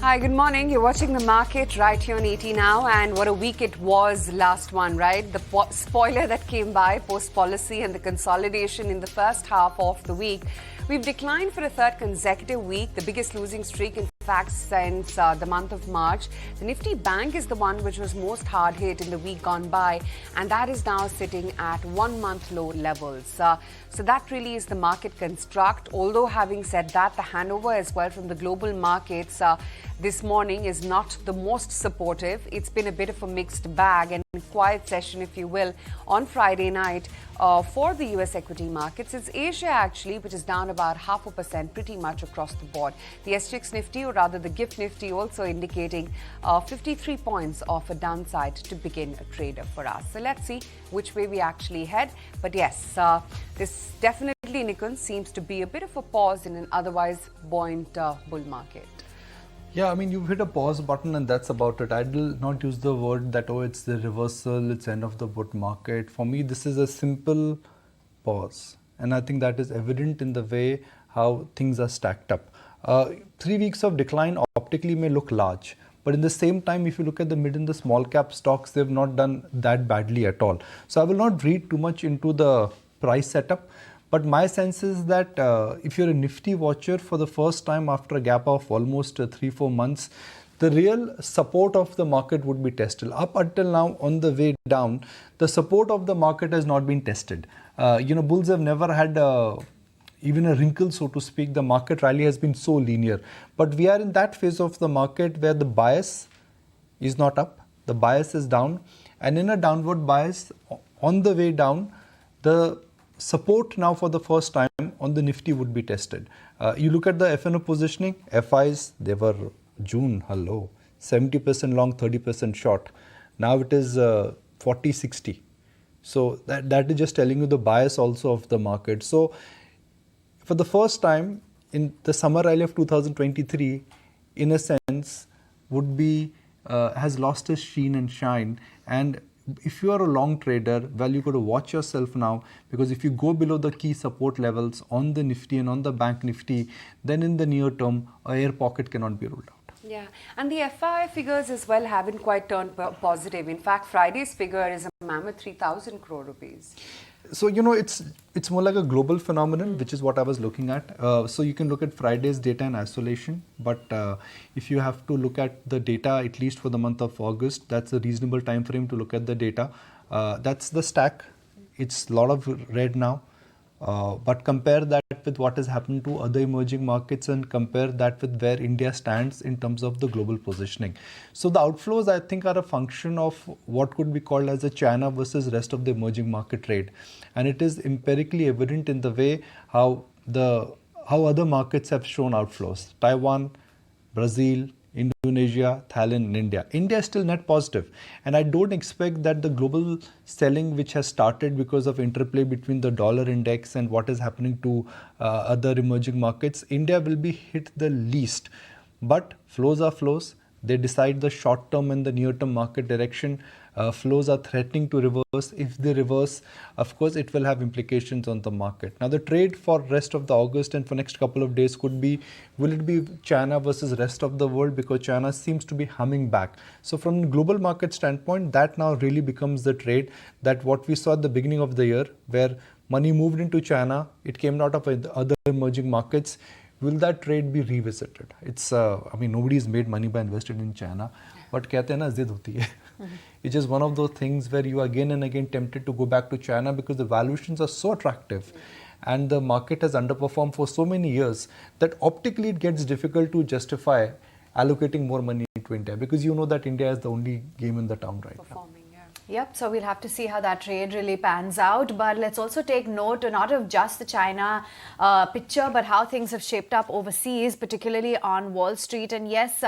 Hi, good morning. You're watching the market right here on ET Now, and what a week it was last one, right? The spoiler that came by post-policy and the consolidation in the first half of the week. We've declined for a third consecutive week, the biggest losing streak in fact since the month of March. The Nifty Bank is the one which was most hard hit in the week gone by, and that is now sitting at 1 month low levels. So that really is the market construct. Although having said that, the handover as well from the global markets this morning is not the most supportive. It's been a bit of a mixed bag and quiet session, if you will, on Friday night for the US equity markets. It's Asia actually, which is down about 0.5% pretty much across the board. The SGX Nifty, or rather the GIFT Nifty, also indicating 53 points of a downside to begin a trader for us. So let's see which way we actually head. But yes, this definitely, Nikunj, seems to be a bit of a pause in an otherwise buoyant bull market. Yeah, I mean, you've hit a pause button and that's about it. I will not use the word that, oh, it's the reversal, it's end of the bull market. For me, this is a simple pause. And I think that is evident in the way how things are stacked up. 3 weeks of decline optically may look large. But in the same time, if you look at the mid and the small cap stocks, they've not done that badly at all. So I will not read too much into the price setup. But my sense is that if you're a Nifty watcher for the first time after a gap of almost 3-4 months, the real support of the market would be tested. Up until now, on the way down, the support of the market has not been tested. Bulls have never had even a wrinkle, so to speak. The market rally has been so linear. But we are in that phase of the market where the bias is not up, the bias is down. And in a downward bias, on the way down, the support now for the first time on the Nifty would be tested. You look at the FNO positioning, FIs, they were June, 70% long, 30% short. Now it is 40-60. So that is just telling you the bias also of the market. So for the first time in the summer rally of 2023, in a sense, would be has lost its sheen and shine. And if you are a long trader, well, you've got to watch yourself now, because if you go below the key support levels on the Nifty and on the Bank Nifty, then in the near term, a air pocket cannot be ruled out. Yeah, and the FI figures as well haven't quite turned positive. In fact, Friday's figure is a mammoth 3,000 crore rupees. So, it's more like a global phenomenon, which is what I was looking at. So you can look at Friday's data in isolation. But if you have to look at the data, at least for the month of August, that's a reasonable time frame to look at the data. That's the stack. It's a lot of red now. But compare that with what has happened to other emerging markets and compare that with where India stands in terms of the global positioning. So the outflows, I think, are a function of what could be called as a China versus rest of the emerging market trade. And it is empirically evident in the way how other markets have shown outflows. Taiwan, Brazil, Indonesia, Thailand, and India. India is still net positive. And I don't expect that the global selling, which has started because of interplay between the dollar index and what is happening to other emerging markets, India will be hit the least. But flows are flows. They decide the short-term and the near-term market direction. Flows are threatening to reverse. If they reverse, of course, it will have implications on the market. Now, the trade for rest of the August and for next couple of days could be, will it be China versus rest of the world? Because China seems to be humming back. So from the global market standpoint, that now really becomes the trade that what we saw at the beginning of the year, where money moved into China, it came out of other emerging markets. Will that trade be revisited? It's, nobody's made money by investing in China, but कहते हैं ना जिद होती है. It's just one of those things where you are again and again tempted to go back to China because the valuations are so attractive and the market has underperformed for so many years that optically it gets difficult to justify allocating more money to India, because you know that India is the only game in the town right now. Yep, so we'll have to see how that trade really pans out. But let's also take note not of just the China picture, but how things have shaped up overseas, particularly on Wall Street. And yes,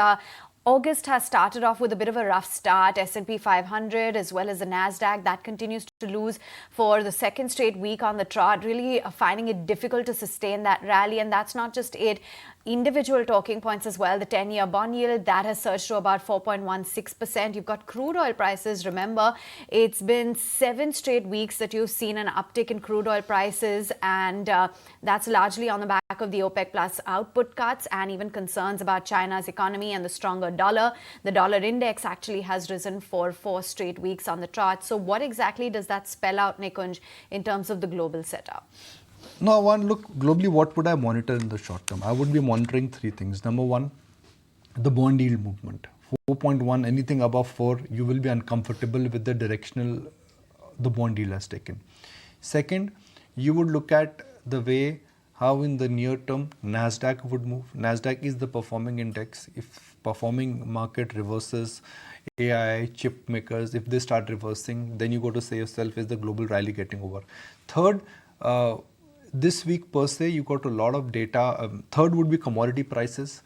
August has started off with a bit of a rough start. S&P 500 as well as the Nasdaq, that continues to lose for the second straight week on the trot, really finding it difficult to sustain that rally. And that's not just it. individual talking points as well. The 10-year bond yield, that has surged to about 4.16%. You've got crude oil prices. Remember, it's been 7 straight weeks that you've seen an uptick in crude oil prices, and that's largely on the back of the OPEC Plus output cuts and even concerns about China's economy and the stronger dollar. The dollar index actually has risen for 4 straight weeks on the chart. So what exactly does that spell out, Nikunj, in terms of the global setup? No, one look globally, what would I monitor in the short term? I would be monitoring 3 things. Number 1, the bond yield movement. 4.1, anything above 4, you will be uncomfortable with the directional the bond yield has taken. Second, you would look at the way how in the near term Nasdaq would move. Nasdaq is the performing index. If performing market reverses, AI, chip makers, if they start reversing, then you got to say yourself, is the global rally getting over? Third, this week per se, you got a lot of data. Third would be commodity prices,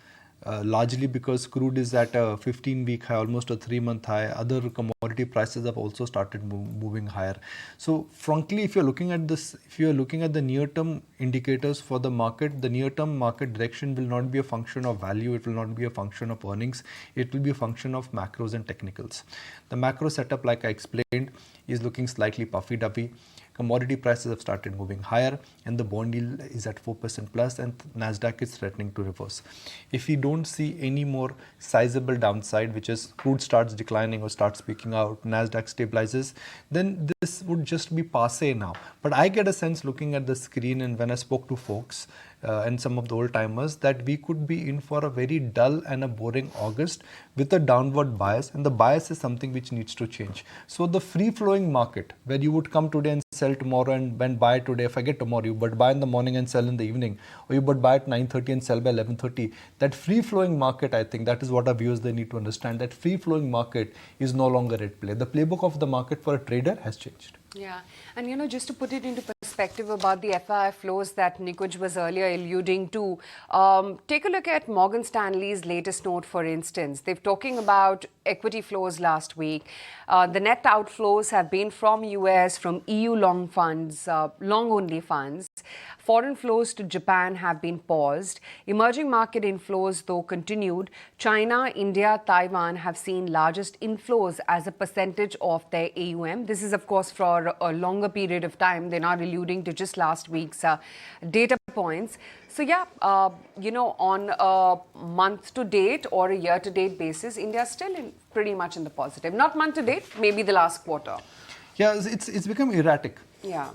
largely because crude is at a 15-week high, almost a 3-month high. Other commodity prices have also started moving higher. So frankly, if you're looking at this, if you're looking at the near-term indicators for the market, the near-term market direction will not be a function of value. It will not be a function of earnings. It will be a function of macros and technicals. The macro setup, like I explained, is looking slightly puffy-duffy. Commodity prices have started moving higher and the bond yield is at 4% plus and Nasdaq is threatening to reverse. If we don't see any more sizable downside, which is crude starts declining or starts peaking out, Nasdaq stabilizes, then this would just be passe now. But I get a sense looking at the screen and when I spoke to folks and some of the old timers that we could be in for a very dull and a boring August with a downward bias, and the bias is something which needs to change. So the free flowing market where you would come today and sell tomorrow and when buy today, forget tomorrow, you but buy in the morning and sell in the evening, or you but buy at 9:30 and sell by 11:30. That free flowing market, I think that is what our viewers they need to understand, that free flowing market is no longer at play. The playbook of the market for a trader has changed. Yeah, and just to put it into perspective about the FII flows that Nikunj was earlier alluding to, take a look at Morgan Stanley's latest note, for instance. They're talking about equity flows last week. The net outflows have been from US, from EU long funds, long-only funds. Foreign flows to Japan have been paused. Emerging market inflows, though, continued. China, India, Taiwan have seen largest inflows as a percentage of their AUM. This is, of course, for a longer period of time. They're not alluding to just last week's data points. So, yeah, on a month-to-date or a year-to-date basis, India is still pretty much in the positive. Not month-to-date, maybe the last quarter. Yeah, it's become erratic. Yeah.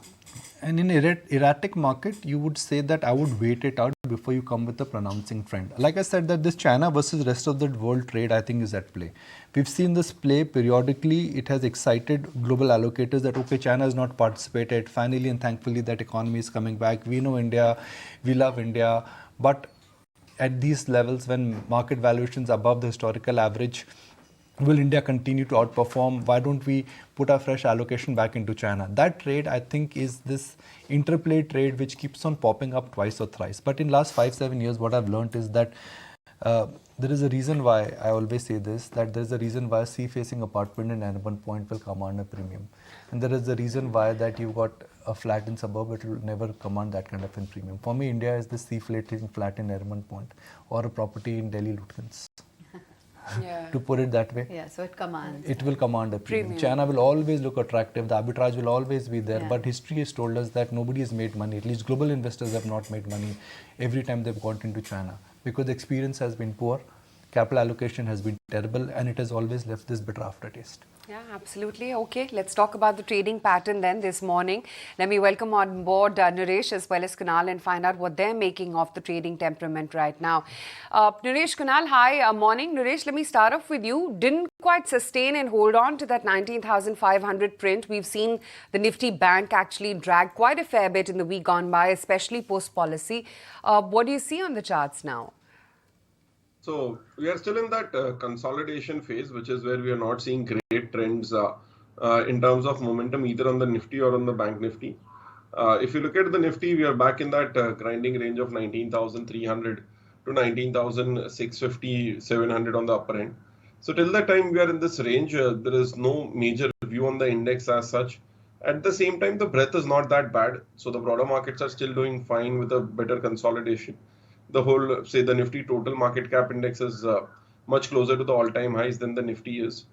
And in erratic market, you would say that I would wait it out before you come with a pronouncing trend. Like I said, that this China versus rest of the world trade, I think, is at play. We've seen this play periodically. It has excited global allocators that, okay, China has not participated. Finally and thankfully, that economy is coming back. We know India. We love India. But at these levels, when market valuations above the historical average, will India continue to outperform? Why don't we put our fresh allocation back into China? That trade, I think, is this interplay trade which keeps on popping up twice or thrice. But in last 5-7 years, what I've learned is that there is a reason why, I always say this, that there is a reason why a sea-facing apartment in Nariman Point will command a premium. And there is a reason why that you've got a flat in suburb, it will never command that kind of a premium. For me, India is the sea-facing flat in Nariman Point or a property in Delhi Lutkins. Yeah. To put it that way. Yeah, so it commands. It will command a premium. China will always look attractive. The arbitrage will always be there. Yeah. But history has told us that nobody has made money. At least global investors have not made money every time they've got into China. Because the experience has been poor, capital allocation has been terrible, and it has always left this bitter aftertaste. Yeah, absolutely. Okay, let's talk about the trading pattern then this morning. Let me welcome on board Naresh as well as Kunal and find out what they're making of the trading temperament right now. Naresh, Kunal, hi. Morning. Naresh, let me start off with you. Didn't quite sustain and hold on to that 19,500 print. We've seen the Nifty bank actually drag quite a fair bit in the week gone by, especially post-policy. What do you see on the charts now? So we are still in that consolidation phase, which is where we are not seeing great trends in terms of momentum either on the Nifty or on the Bank Nifty. If you look at the Nifty, we are back in that grinding range of 19,300 to 19,650, 700 on the upper end. So till the time we are in this range, there is no major view on the index as such. At the same time, the breadth is not that bad. So the broader markets are still doing fine with a better consolidation. the whole, say, the Nifty total market cap index is much closer to the all-time highs than the Nifty is.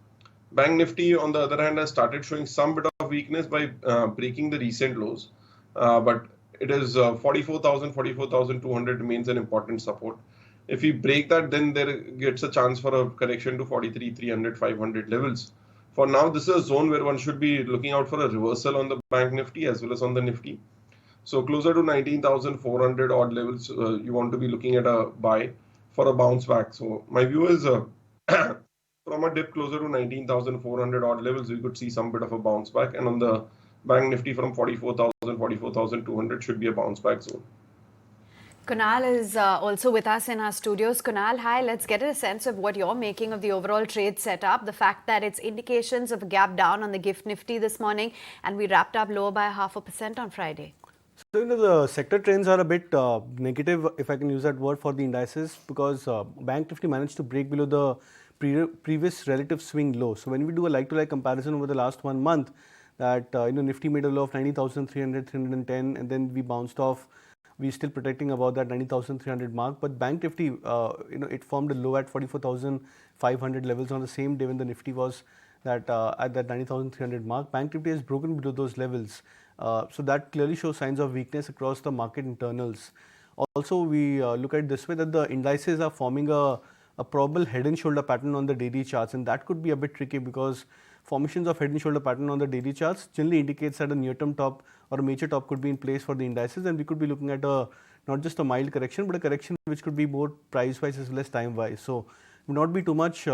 Bank Nifty, on the other hand, has started showing some bit of weakness by breaking the recent lows, but it is 44,000, 44,200 remains an important support. If we break that, then there gets a chance for a correction to 43,300, 500 levels. For now, this is a zone where one should be looking out for a reversal on the Bank Nifty as well as on the Nifty. So closer to 19,400 odd levels, you want to be looking at a buy for a bounce back. So my view is from a dip closer to 19,400 odd levels, we could see some bit of a bounce back. And on the Bank Nifty from 44,000, 44,200 should be a bounce back zone. Kunal is also with us in our studios. Kunal, hi. Let's get a sense of what you're making of the overall trade setup. The fact that it's indications of a gap down on the GIFT Nifty this morning, and we wrapped up lower by 0.5% on Friday. So, the sector trends are a bit negative, if I can use that word, for the indices, because Bank Nifty managed to break below the previous relative swing low. So, when we do a like-to-like comparison over the last 1 month, that Nifty made a low of 90,300, 310, and then we bounced off. We're still protecting about that 90,300 mark, but Bank Nifty, it formed a low at 44,500 levels on the same day when the Nifty was at that 90,300 mark. Bank Nifty has broken below those levels. So that clearly shows signs of weakness across the market internals. Also, we look at it this way, that the indices are forming a probable head and shoulder pattern on the daily charts, and that could be a bit tricky because formations of head and shoulder pattern on the daily charts generally indicates that a near-term top or a major top could be in place for the indices, and we could be looking at not just a mild correction, but a correction which could be more price-wise as well as time-wise. So, would not be too much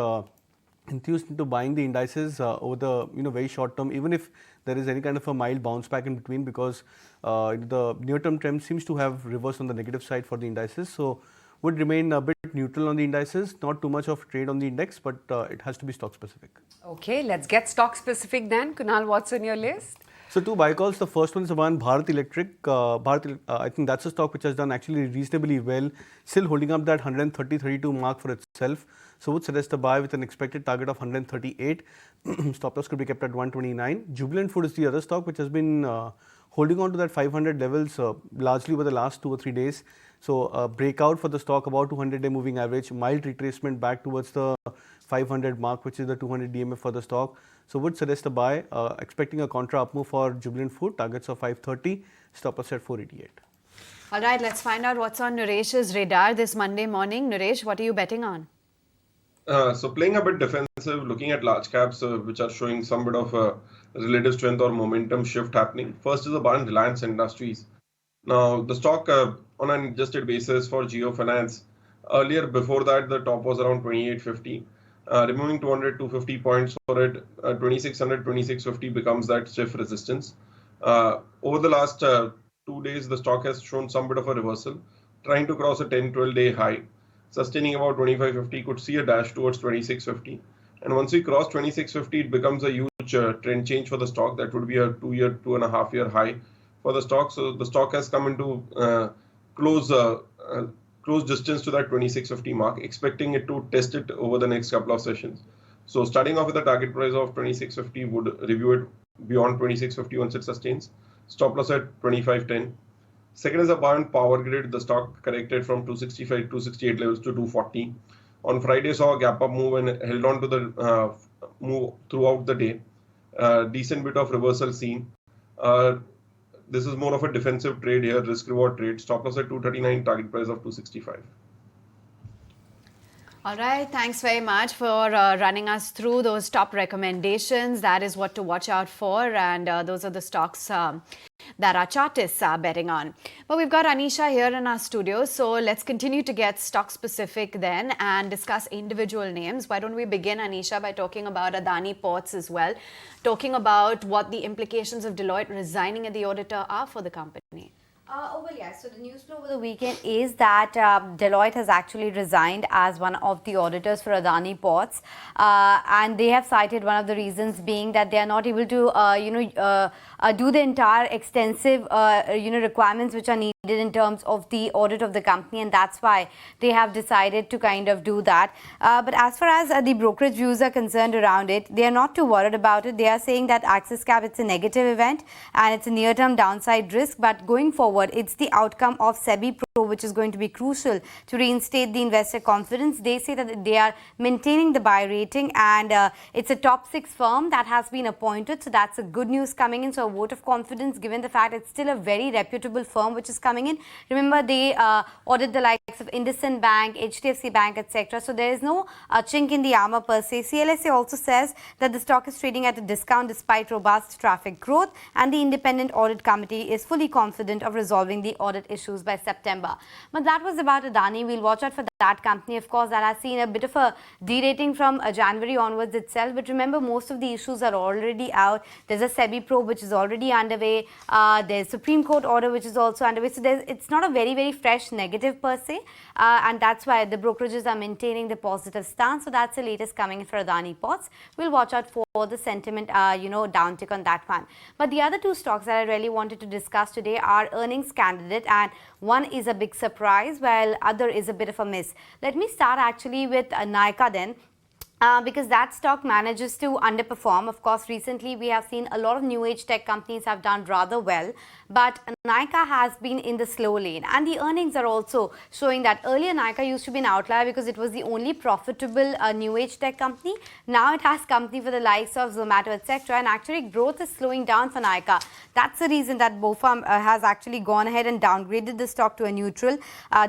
enthused into buying the indices over the very short term, even if there is any kind of a mild bounce back in between, because the near-term trend seems to have reversed on the negative side for the indices. So, would remain a bit neutral on the indices, not too much of trade on the index, but it has to be stock specific. Okay, let's get stock specific then. Kunal, what's on your list? So, two buy calls. The first one is the one Bharat Electric. I think that's a stock which has done actually reasonably well, still holding up that 130-32 mark for itself. So, would suggest a buy with an expected target of 138. Stop loss could be kept at 129. Jubilant Food is the other stock which has been holding on to that 500 levels largely over the last 2 or 3 days. So, breakout for the stock about 200-day moving average, mild retracement back towards the 500 mark, which is the 200 DMF for the stock. So, would suggest a buy, expecting a contra up move for Jubilant Food, targets of 530, stop loss at 488. All right, let's find out what's on Naresh's radar this Monday morning. Naresh, what are you betting on? So playing a bit defensive, looking at large caps which are showing some bit of a relative strength or momentum shift happening. First is the one, Reliance Industries. Now the stock on an adjusted basis for Geo Finance, earlier before that the top was around 2850. Removing 200, 250 points for it, 2600, 2650 becomes that stiff resistance. Over the last 2 days, the stock has shown some bit of a reversal, trying to cross a 10-12 day high. Sustaining about 2550, could see a dash towards 2650. And once we cross 2650, it becomes a huge trend change for the stock. That would be a 2.5 year high for the stock. So the stock has come into close distance to that 2650 mark, expecting it to test it over the next couple of sessions. So starting off with a target price of 2650, would review it beyond 2650 once it sustains. Stop loss at 2510. Second is a buy Power Grid. The stock corrected from 265, 268 levels to 240. On Friday, saw a gap up move and held on to the move throughout the day. Decent bit of reversal seen. This is more of a defensive trade here, risk reward trade. Stop loss at 239, target price of 265. All right, thanks very much for running us through those top recommendations. That is what to watch out for, and those are the stocks that our chartists are betting on. But we've got Anisha here in our studio, so let's continue to get stock specific then and discuss individual names. Why don't we begin, Anisha, by talking about Adani Ports as well, talking about what the implications of Deloitte resigning as the auditor are for the company. So the news flow over the weekend is that Deloitte has actually resigned as one of the auditors for Adani Ports, and they have cited one of the reasons being that they are not able to, do the entire extensive requirements which are needed in terms of the audit of the company, and that's why they have decided to kind of do that. But as far as the brokerage views are concerned around it, they are not too worried about it. They are saying that Axis Cap, it's a negative event and it's a near-term downside risk, but going forward, it's the outcome of SEBI Pro which is going to be crucial to reinstate the investor confidence. They say that they are maintaining the buy rating, and it's a top 6 firm that has been appointed, so that's a good news coming in. So a vote of confidence, given the fact it's still a very reputable firm which is coming in. Remember, they audit the likes of IndusInd Bank, HDFC Bank, etc. So there is no chink in the armor per se. CLSA also says that the stock is trading at a discount despite robust traffic growth, and the independent audit committee is fully confident of resolving the audit issues by September. But that was about Adani. We'll watch out for that company. Of course, that has seen a bit of a derating from January onwards itself. But remember, most of the issues are already out. There's a SEBI probe which is already underway. There's Supreme Court order which is also underway. So it's not a very very fresh negative per se, and that's why the brokerages are maintaining the positive stance. So that's the latest coming in for Adani Ports. We'll watch out for the sentiment downtick on that one. But the other 2 stocks that I really wanted to discuss today are earnings candidate, and one is a big surprise while other is a bit of a miss. Let me start actually with Nykaa then. Because that stock manages to underperform. Of course, recently we have seen a lot of new age tech companies have done rather well, but Nykaa has been in the slow lane, and the earnings are also showing that. Earlier Nykaa used to be an outlier because it was the only profitable new age tech company. Now it has company for the likes of Zomato, etc., and actually growth is slowing down for Nykaa. That's the reason that BofA has actually gone ahead and downgraded the stock to a neutral.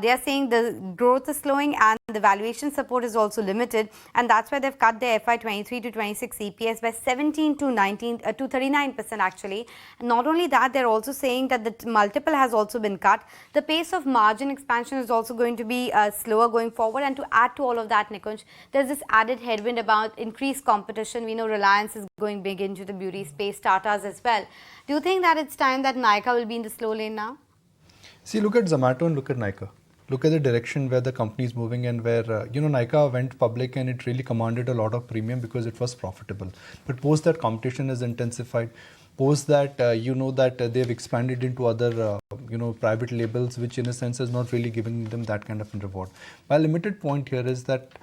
They are saying the growth is slowing and the valuation support is also limited, and that's why they've cut their FY23 to 26 EPS by 17 to 19 to 39% actually. And not only that, they're also saying that the multiple has also been cut. The pace of margin expansion is also going to be slower going forward. And to add to all of that, Nikunj, there's this added headwind about increased competition. We know Reliance is going big into the beauty space, Tata's as well. Do you think that it's time that Nykaa will be in the slow lane now? See, look at Zomato and look at Nykaa. Look at the direction where the company is moving, and where Nykaa went public and it really commanded a lot of premium because it was profitable. But post that, competition has intensified. Post that, that they've expanded into other private labels, which in a sense has not really given them that kind of a reward. My limited point here is that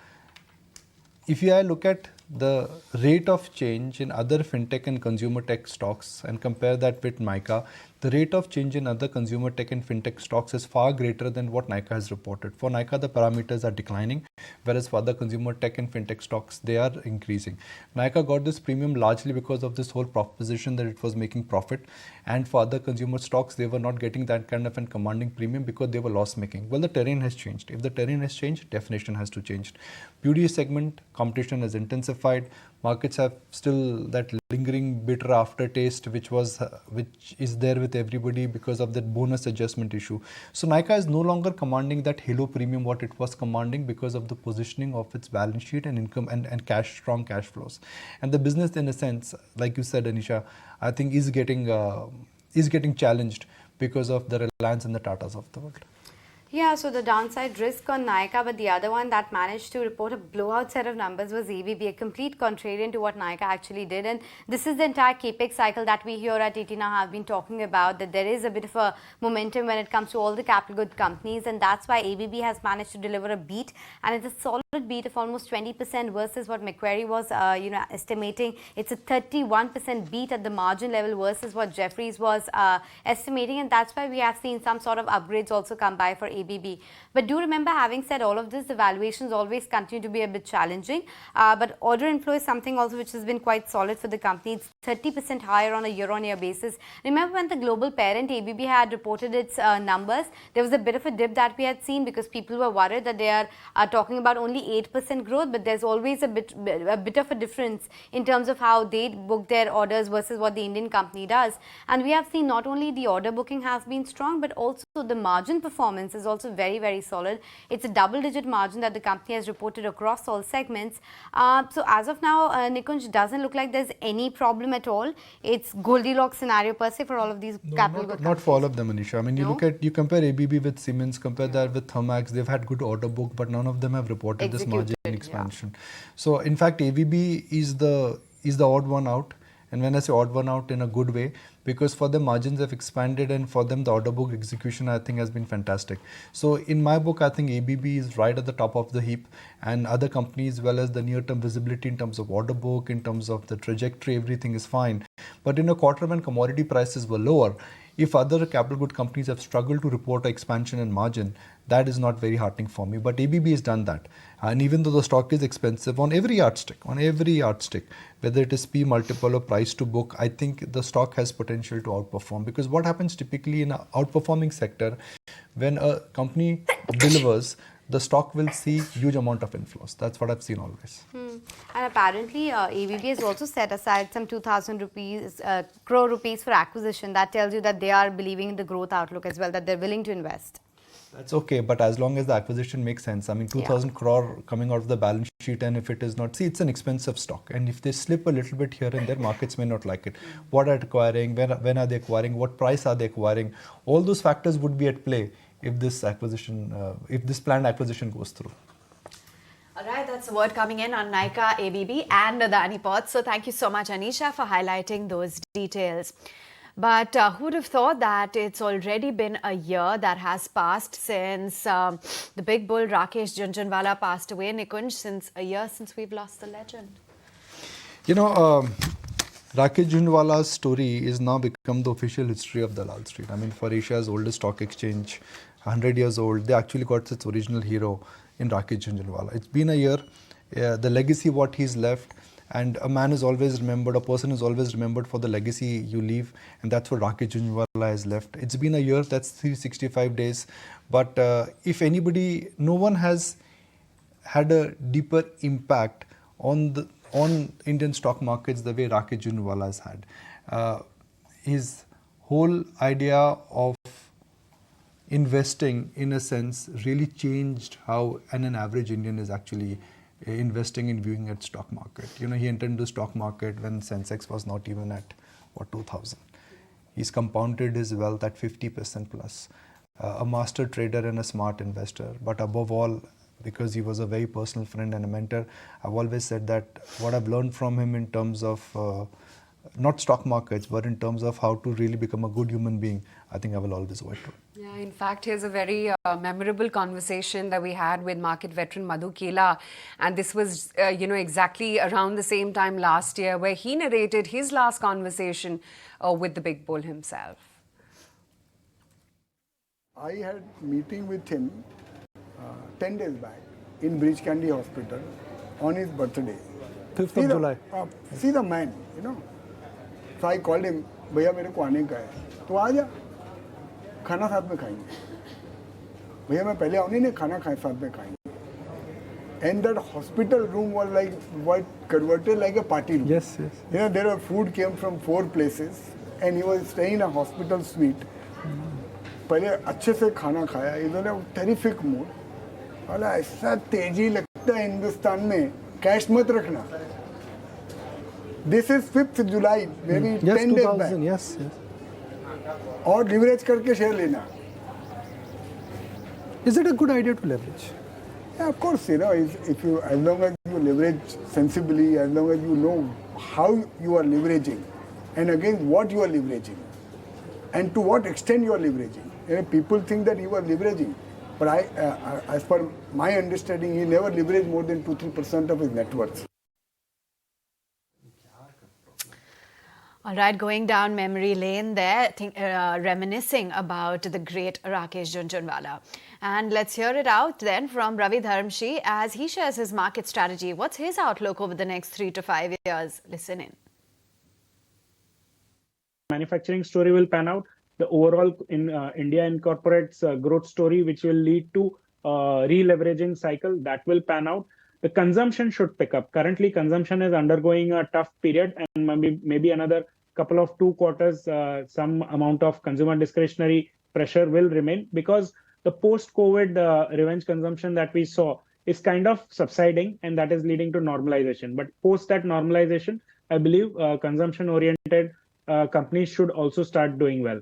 if I look at the rate of change in other fintech and consumer tech stocks and compare that with Nykaa, the rate of change in other consumer tech and fintech stocks is far greater than what Nykaa has reported. For Nykaa, the parameters are declining, whereas for other consumer tech and fintech stocks, they are increasing. Nykaa got this premium largely because of this whole proposition that it was making profit, and for other consumer stocks, they were not getting that kind of a commanding premium because they were loss making. Well, the terrain has changed. If the terrain has changed, definition has to change. Beauty segment, competition has intensified. Markets have still that lingering bitter aftertaste, which is there with everybody because of that bonus adjustment issue. So Nykaa is no longer commanding that halo premium what it was commanding because of the positioning of its balance sheet and income and strong cash flows. And the business, in a sense, like you said, Anisha, I think is getting challenged because of the Reliance and the Tatas of the world. Yeah, so the downside risk on Nykaa, but the other one that managed to report a blowout set of numbers was ABB, a complete contrarian to what Nykaa actually did. And this is the entire capex cycle that we here at ET now have been talking about, that there is a bit of a momentum when it comes to all the capital good companies, and that's why ABB has managed to deliver a beat, and it's a solid beat of almost 20% versus what Macquarie was estimating. It's a 31% beat at the margin level versus what Jefferies was estimating, and that's why we have seen some sort of upgrades also come by for ABB. But do remember, having said all of this, the valuations always continue to be a bit challenging. But order inflow is something also which has been quite solid for the company. It's 30% higher on a year-on-year basis. Remember when the global parent ABB had reported its numbers, there was a bit of a dip that we had seen because people were worried that they are talking about only 8% growth, but there's always a bit of a difference in terms of how they book their orders versus what the Indian company does. And we have seen not only the order booking has been strong, but also the margin performance is also very, very solid. It's a double-digit margin that the company has reported across all segments. So as of now, Nikunj, doesn't look like there's any problem at all. It's Goldilocks scenario per se for all of these capital good companies. Not for all of them, Anisha. I mean, you compare ABB with Siemens, compare that with Thermax. They've had good order book, but none of them have reported this margin expansion. So in fact, ABB is the odd one out. And when I say odd one out, in a good way, because for them margins have expanded and for them the order book execution I think has been fantastic. So in my book, I think ABB is right at the top of the heap, and other companies, as well as the near-term visibility in terms of order book, in terms of the trajectory, everything is fine. But in a quarter when commodity prices were lower, if other capital good companies have struggled to report expansion and margin, that is not very heartening for me. But ABB has done that. And even though the stock is expensive on every yardstick, whether it is P multiple or price to book, I think the stock has potential to outperform. Because what happens typically in an outperforming sector, when a company delivers, the stock will see huge amount of inflows. That's what I've seen always. And apparently, ABB has also set aside some 2,000 crore rupees for acquisition. That tells you that they are believing in the growth outlook as well, that they're willing to invest. That's okay, but as long as the acquisition makes sense. I mean, 2,000 crore coming out of the balance sheet, and if it is not, see, it's an expensive stock. And if they slip a little bit here and there, markets may not like it. What are they acquiring? When are they acquiring? What price are they acquiring? All those factors would be at play if this acquisition, if this planned acquisition goes through. All right, that's the word coming in on Nykaa, ABB and Adani Ports. So thank you so much, Anisha, for highlighting those details. But who would have thought that it's already been a year that has passed since the big bull Rakesh Jhunjhunwala passed away, Nikunj, since a year since we've lost the legend. You know, Rakesh Jhunjhunwala's story is now become the official history of Dalal Street. I mean, for Asia's oldest stock exchange, 100 years old, they actually got its original hero in Rakesh Jhunjhunwala. It's been a year. The legacy what he's left, and a man is always remembered, a person is always remembered for the legacy you leave, and that's what Rakesh Jhunjhunwala has left. It's been a year, that's 365 days, but if anybody, no one has had a deeper impact on Indian stock markets the way Rakesh Jhunjhunwala has had. His whole idea of investing, in a sense, really changed how an average Indian is actually investing in viewing at stock market. You know, he entered into stock market when Sensex was not even at, 2000. He's compounded his wealth at 50% plus. A master trader and a smart investor. But above all, because he was a very personal friend and a mentor, I've always said that what I've learned from him in terms of not stock markets, but in terms of how to really become a good human being, I think I will always owe it to him. Yeah, in fact, here's a very memorable conversation that we had with market veteran Madhu Kela. And this was, exactly around the same time last year where he narrated his last conversation with the big bull himself. I had meeting with him 10 days back in Bridge Candy Hospital on his birthday. 5th of July. See the man, So I called him, भैया मेरे को आने का है, तो आ जा, खाना साथ में खाएंगे. भैया मैं पहले आऊँ नहीं खाना खाए साथ में खाएंगे. And that hospital room was converted like a party room. Yes. There were food came from 4 places, and he was staying in a hospital suite. पहले अच्छे से खाना खाया, इन्होंने terrific mood. बोला ऐसा तेजी लगता है हिंदुस्तान में, कैश मत रखना. This is 5th July, maybe 10 days back. Yes. और leverage करके share लेना. Is it a good idea to leverage? Yeah, of course, if you, as long as you leverage sensibly, as long as you know how you are leveraging, and again what you are leveraging, and to what extent you are leveraging. People think that you are leveraging, but as per my understanding, he never leveraged more than 2-3% of his net worth. All right, going down memory lane there, reminiscing about the great Rakesh Jhunjhunwala. And let's hear it out then from Ravi Dharamshi as he shares his market strategy. What's his outlook over the next 3 to 5 years? Listen in. Manufacturing story will pan out. The overall in India incorporates growth story, which will lead to re-leveraging cycle, that will pan out. The consumption should pick up. Currently, consumption is undergoing a tough period, and maybe another couple of 2 quarters, some amount of consumer discretionary pressure will remain, because the post-COVID revenge consumption that we saw is kind of subsiding, and that is leading to normalization. But post that normalization, I believe consumption-oriented companies should also start doing well.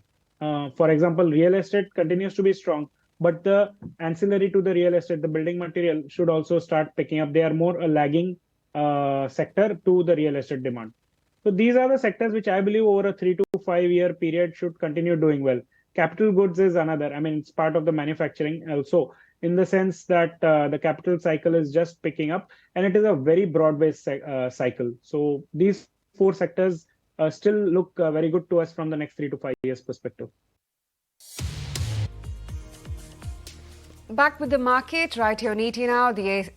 For example, real estate continues to be strong, but the ancillary to the real estate, the building material, should also start picking up. They are more a lagging sector to the real estate demand. So these are the sectors which I believe over a 3 to 5 year period should continue doing well. Capital goods is another. I mean, it's part of the manufacturing also, in the sense that the capital cycle is just picking up, and it is a very broad-based cycle. So these four sectors still look very good to us from the next 3 to 5 years perspective. Back with the market right here on ET now. The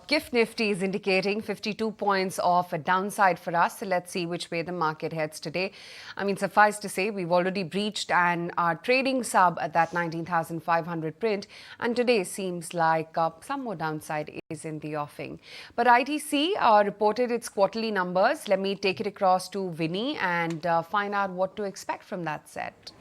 GIFT Nifty is indicating 52 points of a downside for us. So let's see which way the market heads today. I mean, suffice to say, we've already breached and are trading sub at that 19,500 print. And today seems like some more downside is in the offing. But ITC reported its quarterly numbers. Let me take it across to Vinny and find out what to expect from that set.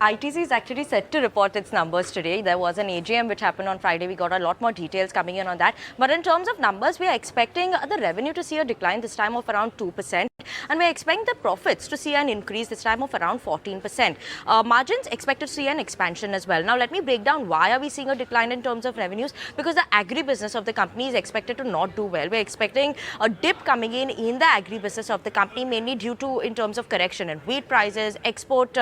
ITC is actually set to report its numbers today. There was an AGM which happened on Friday. We got a lot more details coming in on that. But in terms of numbers, we are expecting the revenue to see a decline this time of around 2%. And we're expecting the profits to see an increase this time of around 14%. Margins expected to see an expansion as well. Now, let me break down why are we seeing a decline in terms of revenues. Because the agri-business of the company is expected to not do well. We're expecting a dip coming in the agri-business of the company, mainly due to in terms of correction in wheat prices, export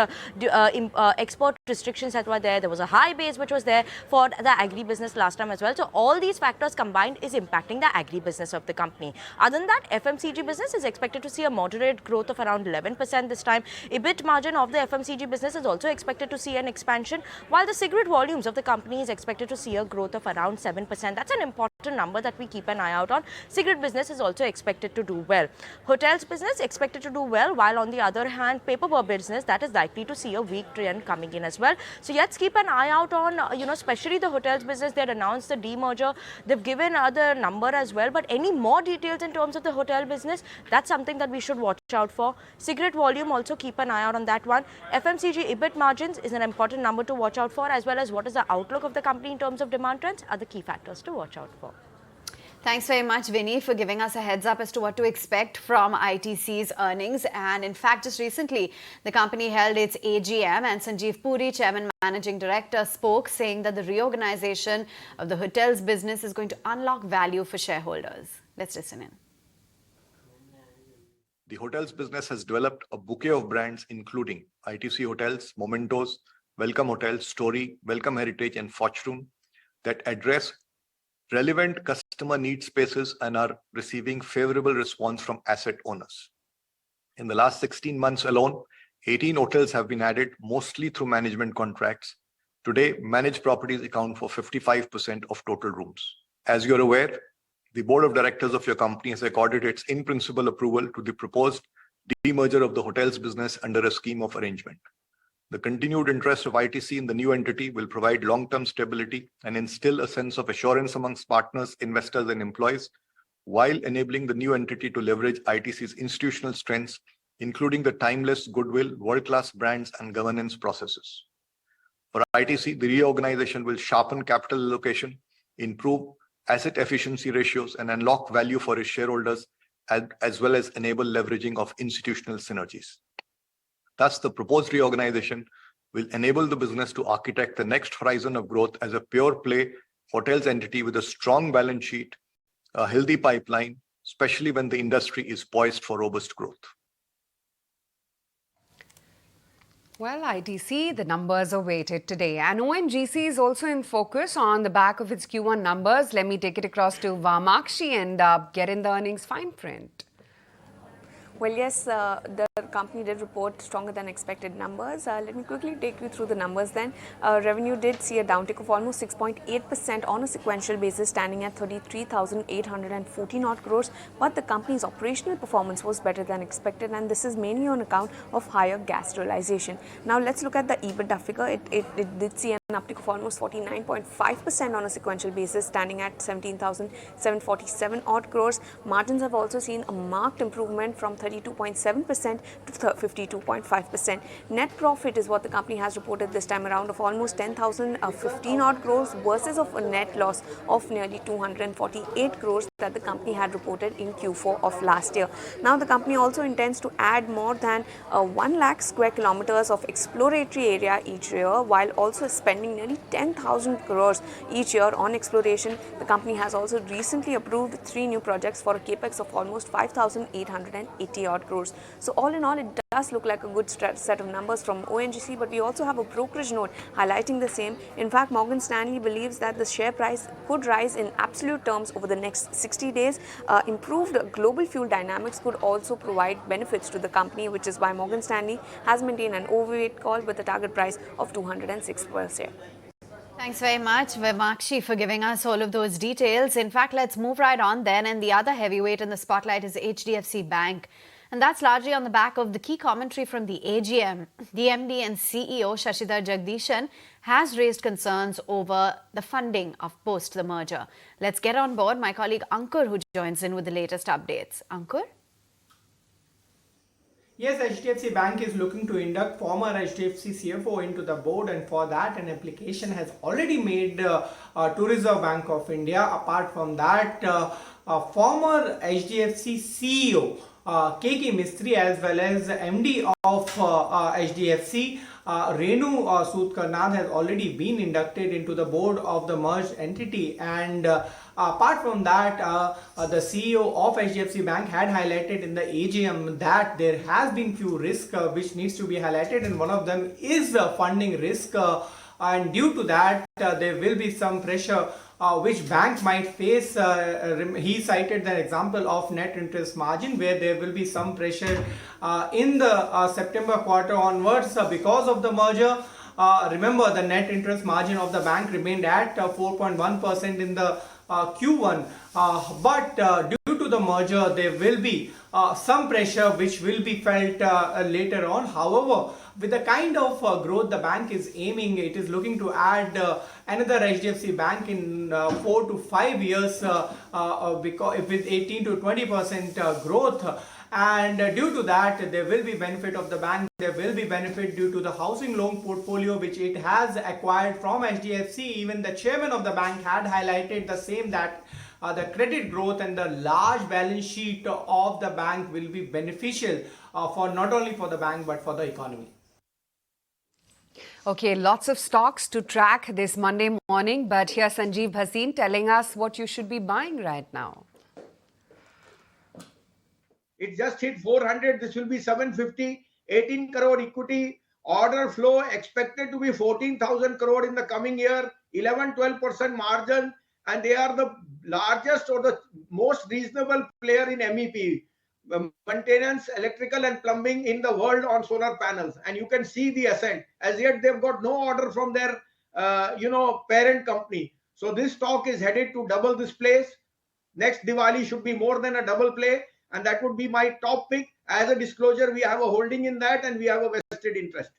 restrictions that were there. There was a high base which was there for the agri-business last time as well. So all these factors combined is impacting the agri-business of the company. Other than that, FMCG business is expected to see a moderate growth of around 11% this time. EBIT margin of the FMCG business is also expected to see an expansion, while the cigarette volumes of the company is expected to see a growth of around 7%. That's an important number that we keep an eye out on. Cigarette business is also expected to do well. Hotels business expected to do well, while on the other hand, paper business, that is likely to see a weak trend coming in as well. So let's keep an eye out on, especially the hotels business. They had announced the demerger. They've given the number as well. But any more details in terms of the hotel business, that's something that we should watch out for. Cigarette volume, also keep an eye out on that one. FMCG EBIT margins is an important number to watch out for, as well as what is the outlook of the company in terms of demand trends are the key factors to watch out for. Thanks very much, Vinny, for giving us a heads up as to what to expect from ITC's earnings. And in fact, just recently, the company held its AGM and Sanjeev Puri, Chairman Managing Director, spoke saying that the reorganization of the hotels business is going to unlock value for shareholders. Let's listen in. The hotels business has developed a bouquet of brands including ITC Hotels, Momentos, Welcome Hotels, Story, Welcome Heritage and Fortune that address relevant customer need spaces and are receiving favorable response from asset owners. In the last 16 months alone, 18 hotels have been added, mostly through management contracts. Today, managed properties account for 55% of total rooms. As you're aware, the board of directors of your company has accorded its in-principle approval to the proposed demerger of the hotels business under a scheme of arrangement. The continued interest of ITC in the new entity will provide long-term stability and instill a sense of assurance amongst partners, investors, and employees, while enabling the new entity to leverage ITC's institutional strengths, including the timeless goodwill, world-class brands, and governance processes. For ITC, the reorganization will sharpen capital allocation, improve asset efficiency ratios, and unlock value for its shareholders, as well as enable leveraging of institutional synergies. Thus, the proposed reorganization will enable the business to architect the next horizon of growth as a pure-play hotels entity with a strong balance sheet, a healthy pipeline, especially when the industry is poised for robust growth. Well, ITC, the numbers are weighted today. And ONGC is also in focus on the back of its Q1 numbers. Let me take it across to Vamakshi and get in the earnings fine print. Well, yes, the company did report stronger than expected numbers. Let me quickly take you through the numbers then. Revenue did see a downtick of almost 6.8% on a sequential basis, standing at 33,814 odd crores. But the company's operational performance was better than expected, and this is mainly on account of higher gas realization. Now, let's look at the EBITDA figure. It did see an uptick of almost 49.5% on a sequential basis, standing at 17,747 odd crores. Margins have also seen a marked improvement from 32.7% to 52.5%. Net profit is what the company has reported this time around of almost 10,015 odd crores versus of a net loss of nearly 248 crores that the company had reported in Q4 of last year. Now the company also intends to add more than 1 lakh square kilometers of exploratory area each year, while also spending nearly 10,000 crores each year on exploration. The company has also recently approved 3 new projects for a capex of almost 5,880 odd crores. So all in all, it does look like a good set of numbers from ONGC, but we also have a brokerage note highlighting the same. In fact, Morgan Stanley believes that the share price could rise in absolute terms over the next 60 days. Improved global fuel dynamics could also provide benefits to the company, which is why Morgan Stanley has maintained an overweight call with a target price of 206 per share. Thanks very much, Vimakshi, for giving us all of those details. In fact, let's move right on then. And the other heavyweight in the spotlight is HDFC Bank. And that's largely on the back of the key commentary from the AGM. The MD and CEO, Shashidhar Jagdishan, has raised concerns over the funding of post the merger. Let's get on board my colleague Ankur, who joins in with the latest updates. Ankur? Yes, HDFC Bank is looking to induct former HDFC CFO into the board, and for that an application has already made to Reserve Bank of India. Apart from that, former HDFC CEO KK Mistry as well as MD of HDFC Renu Sood Karnad has already been inducted into the board of the merged entity, and apart from that, the CEO of HDFC Bank had highlighted in the AGM that there has been few risks which needs to be highlighted, and one of them is funding risk, and due to that there will be some pressure which bank might face. He cited the example of net interest margin, where there will be some pressure in the September quarter onwards because of the merger. Remember, the net interest margin of the bank remained at 4.1% in the Q1, but due to the merger there will be some pressure which will be felt later on. However, with the kind of growth the bank is aiming, it is looking to add another HDFC Bank in 4 to 5 years because with 18 to 20% growth. And due to that, there will be benefit of the bank. There will be benefit due to the housing loan portfolio which it has acquired from HDFC. Even the chairman of the bank had highlighted the same, that the credit growth and the large balance sheet of the bank will be beneficial for not only for the bank but for the economy. Okay, lots of stocks to track this Monday morning, but here's Sanjeev Bhasin telling us what you should be buying right now. It just hit 400. This will be 750. 18 crore equity. Order flow expected to be 14,000 crore in the coming year. 11-12% margin. And they are the largest or the most reasonable player in MEP. Maintenance, electrical and plumbing in the world on solar panels. And you can see the ascent. As yet, they've got no order from their, parent company. So this stock is headed to double this place. Next Diwali should be more than a double play. And that would be my top pick. As a disclosure, we have a holding in that and we have a vested interest.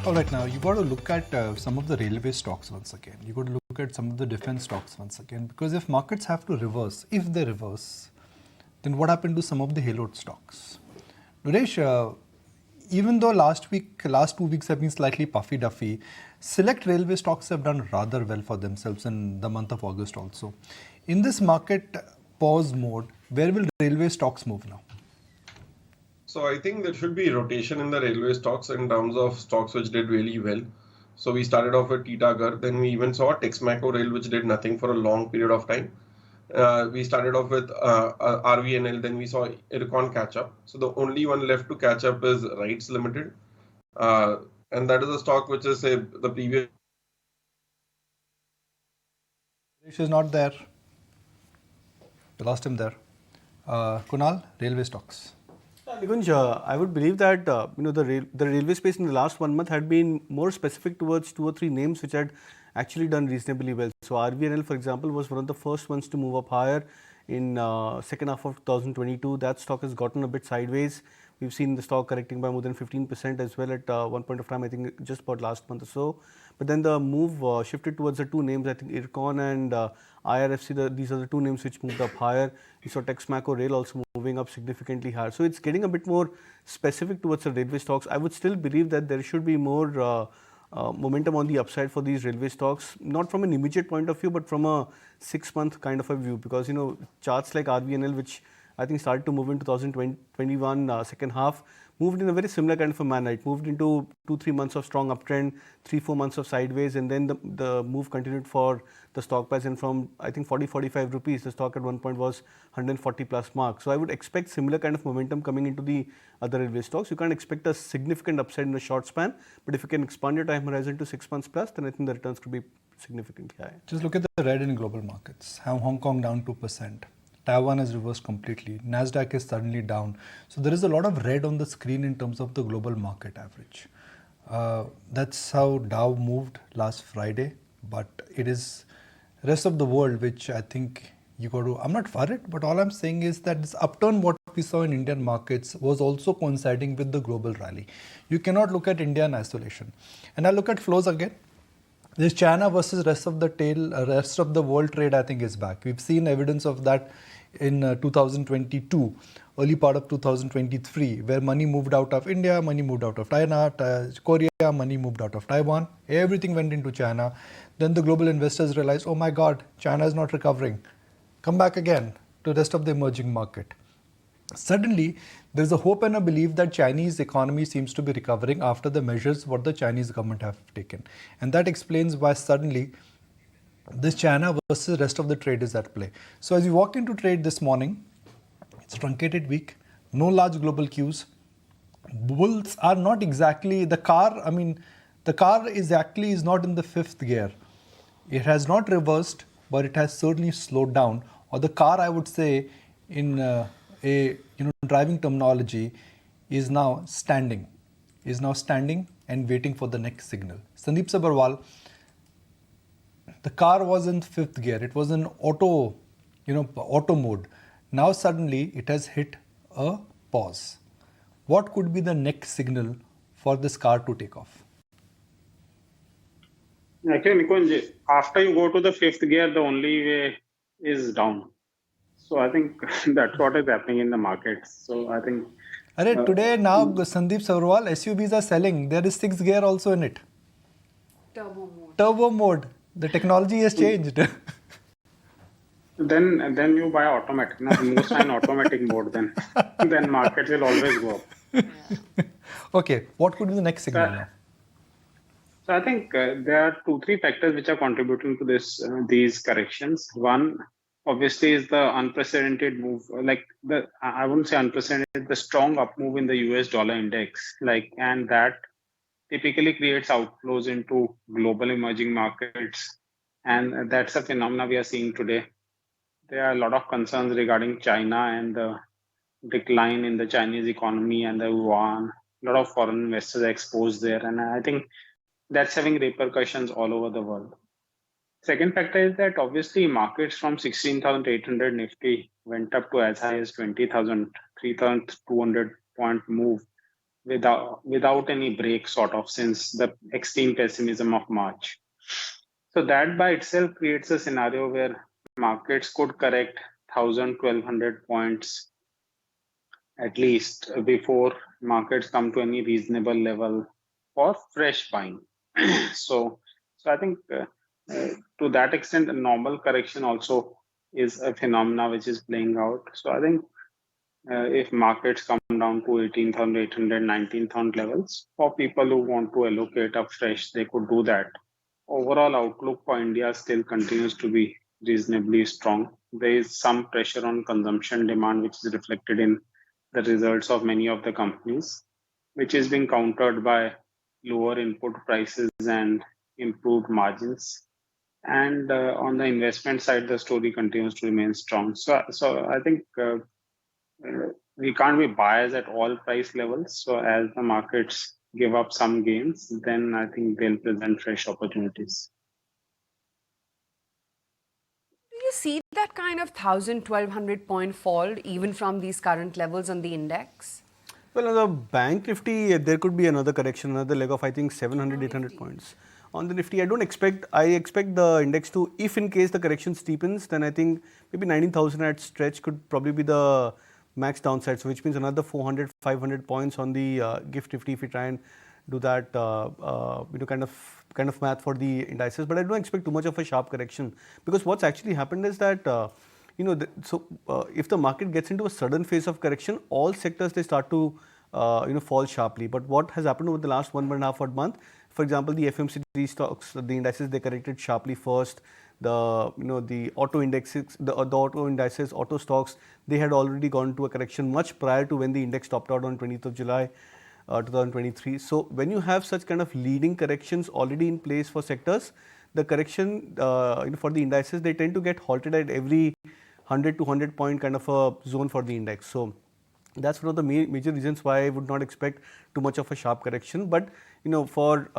All right, now you got to look at some of the railway stocks once again. You got to look at some of the defense stocks once again, because if markets have to reverse, if they reverse, then what happened to some of the haloed stocks? Naresh, even though last 2 weeks have been slightly puffy-duffy, select railway stocks have done rather well for themselves in the month of August also. In this market pause mode, where will railway stocks move now? So I think there should be rotation in the railway stocks in terms of stocks which did really well. So we started off with Titagarh, then we even saw Texmaco Rail, which did nothing for a long period of time. We started off with RVNL, then we saw Ircon catch up. So the only one left to catch up is Rights Limited. And that is a stock which is the previous. Rish is not there. We lost him there. Kunal, railway stocks. Nikunj, I would believe that the railway space in the last 1 month had been more specific towards 2 or 3 names which had actually done reasonably well. So RVNL, for example, was one of the first ones to move up higher in second half of 2022. That stock has gotten a bit sideways. We've seen the stock correcting by more than 15% as well at one point of time, I think just about last month or so. But then the move shifted towards the two names, I think IRCON and IRFC, these are the two names which moved up higher. You saw Texmaco Rail also moving up significantly higher. So it's getting a bit more specific towards the railway stocks. I would still believe that there should be more momentum on the upside for these railway stocks, not from an immediate point of view, but from a 6-month kind of a view, because charts like RVNL, which I think started to move in 2021 second half, moved in a very similar kind of a manner. It moved into 2-3 months of strong uptrend, 3-4 months of sideways, and then the move continued for the stock price. And from I think 40-45 rupees, the stock at one point was 140 plus mark. So I would expect similar kind of momentum coming into the other railway stocks. You can't expect a significant upside in a short span, but if you can expand your time horizon to 6 months plus, then I think the returns could be significantly higher. Just look at the red in global markets. Hong Kong down 2%. Taiwan has reversed completely. Nasdaq is suddenly down. So there is a lot of red on the screen in terms of the global market average. That's how Dow moved last Friday. But it is rest of the world which I think you got to... I'm not worried, but all I'm saying is that this upturn what we saw in Indian markets was also coinciding with the global rally. You cannot look at India in isolation. And I look at flows again. This China versus rest of the world trade, I think, is back. We've seen evidence of that in 2022, early part of 2023, where money moved out of India, money moved out of China, Korea, money moved out of Taiwan. Everything went into China. Then the global investors realized, oh my God, China is not recovering. Come back again to the rest of the emerging market. Suddenly, there is a hope and a belief that Chinese economy seems to be recovering after the measures what the Chinese government have taken. And that explains why suddenly this China versus rest of the trade is at play. So as you walk into trade this morning, it's truncated week, no large global cues. Bulls are not exactly, the car is not in the fifth gear. It has not reversed, but it has certainly slowed down. Or the car, I would say, in driving terminology, is now standing and waiting for the next signal. Sandeep Sabharwal, the car was in fifth gear. It was in auto mode. Now suddenly it has hit a pause. What could be the next signal for this car to take off? Actually, Nikunj, after you go to the fifth gear, the only way is down. So I think that's what is happening in the markets. So I think... today now, Sandeep Sabharwal, SUVs are selling. There is sixth gear also in it. Turbo mode. The technology has changed. Then you buy automatic. Now most in automatic mode, then market will always go up. Okay, what could be the next signal now? So I think there are 2-3 factors which are contributing to these corrections. One, obviously, is the unprecedented move. I wouldn't say unprecedented, the strong up move in the US dollar index. And that typically creates outflows into global emerging markets. And that's a phenomenon we are seeing today. There are a lot of concerns regarding China and the decline in the Chinese economy and the yuan. A lot of foreign investors are exposed there. And I think that's having repercussions all over the world. Second factor is that obviously markets from 16,800 Nifty went up to as high as 20,000, 3,200 point move without any break since the extreme pessimism of March. So that by itself creates a scenario where markets could correct 1,000, 1,200 points at least before markets come to any reasonable level for fresh buying. So I think to that extent, a normal correction also is a phenomena which is playing out. So I think if markets come down to 18,800, 19,000 levels, for people who want to allocate up fresh, they could do that. Overall outlook for India still continues to be reasonably strong. There is some pressure on consumption demand, which is reflected in the results of many of the companies, which is being countered by lower input prices and improved margins. And on the investment side, the story continues to remain strong. So I think we can't be biased at all price levels. So as the markets give up some gains, then I think they'll present fresh opportunities. Do you see that kind of 1,000, 1,200 point fall even from these current levels on the index? Well, on the Bank Nifty, there could be another correction, another leg of I think 700, 800 points. On the Nifty, I expect the index to, if in case the correction steepens, then I think maybe 19,000 at stretch could probably be the max downside. So which means another 400, 500 points on the GIFT Nifty if we try and do that, kind of math for the indices. But I don't expect too much of a sharp correction, because what's actually happened is that if the market gets into a sudden phase of correction, all sectors they start to fall sharply. But what has happened over the last 1.5 odd month, for example, the FMCG stocks, the indices, they corrected sharply first. The auto indexes, the auto indices, auto stocks, they had already gone to a correction much prior to when the index topped out on 20th of July 2023. So when you have such kind of leading corrections already in place for sectors, the correction for the indices, they tend to get halted at every 100 to 100 point kind of a zone for the index. So that's one of the major reasons why I would not expect too much of a sharp correction. But for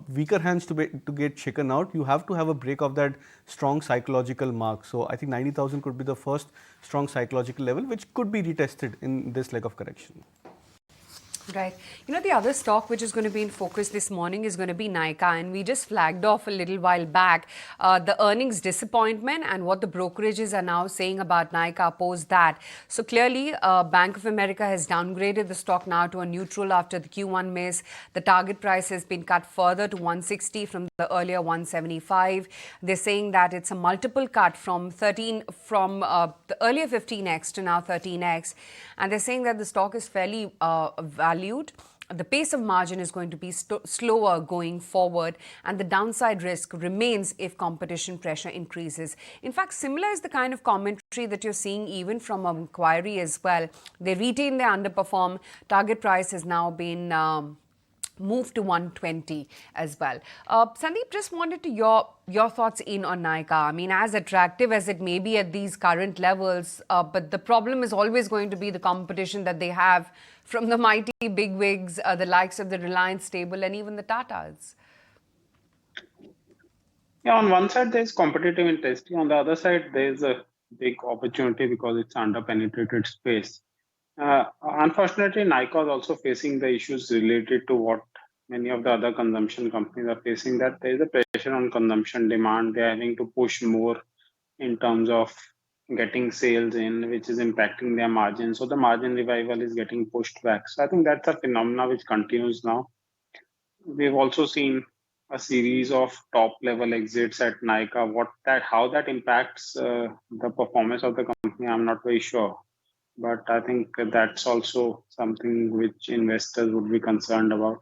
weaker hands to get shaken out, you have to have a break of that strong psychological mark. So I think 90,000 could be the first strong psychological level, which could be retested in this leg of correction. Right. The other stock which is going to be in focus this morning is going to be Nykaa, and we just flagged off a little while back the earnings disappointment and what the brokerages are now saying about Nykaa post that. So clearly, Bank of America has downgraded the stock now to a neutral after the Q1 miss. The target price has been cut further to 160 from the earlier 175. They're saying that it's a multiple cut from the earlier 15x to now 13x, and they're saying that the stock is fairly valued. The pace of margin is going to be slower going forward, and the downside risk remains if competition pressure increases. In fact, similar is the kind of commentary that you're seeing even from Macquarie as well. They retain their underperform. Target price has now been moved to 120 as well. Sandeep, just wanted to your thoughts in on Nykaa. I mean, as attractive as it may be at these current levels, but the problem is always going to be the competition that they have from the mighty bigwigs, the likes of the Reliance stable and even the Tatas. Yeah, on one side there's competitive intensity. On the other side, there's a big opportunity because it's under-penetrated space. Unfortunately, Nykaa is also facing the issues related to what many of the other consumption companies are facing, that there is a pressure on consumption demand. They're having to push more in terms of getting sales in, which is impacting their margin. So the margin revival is getting pushed back. So I think that's a phenomena which continues now. We've also seen a series of top level exits at Nykaa. How that impacts the performance of the company, I'm not very sure. But I think that's also something which investors would be concerned about.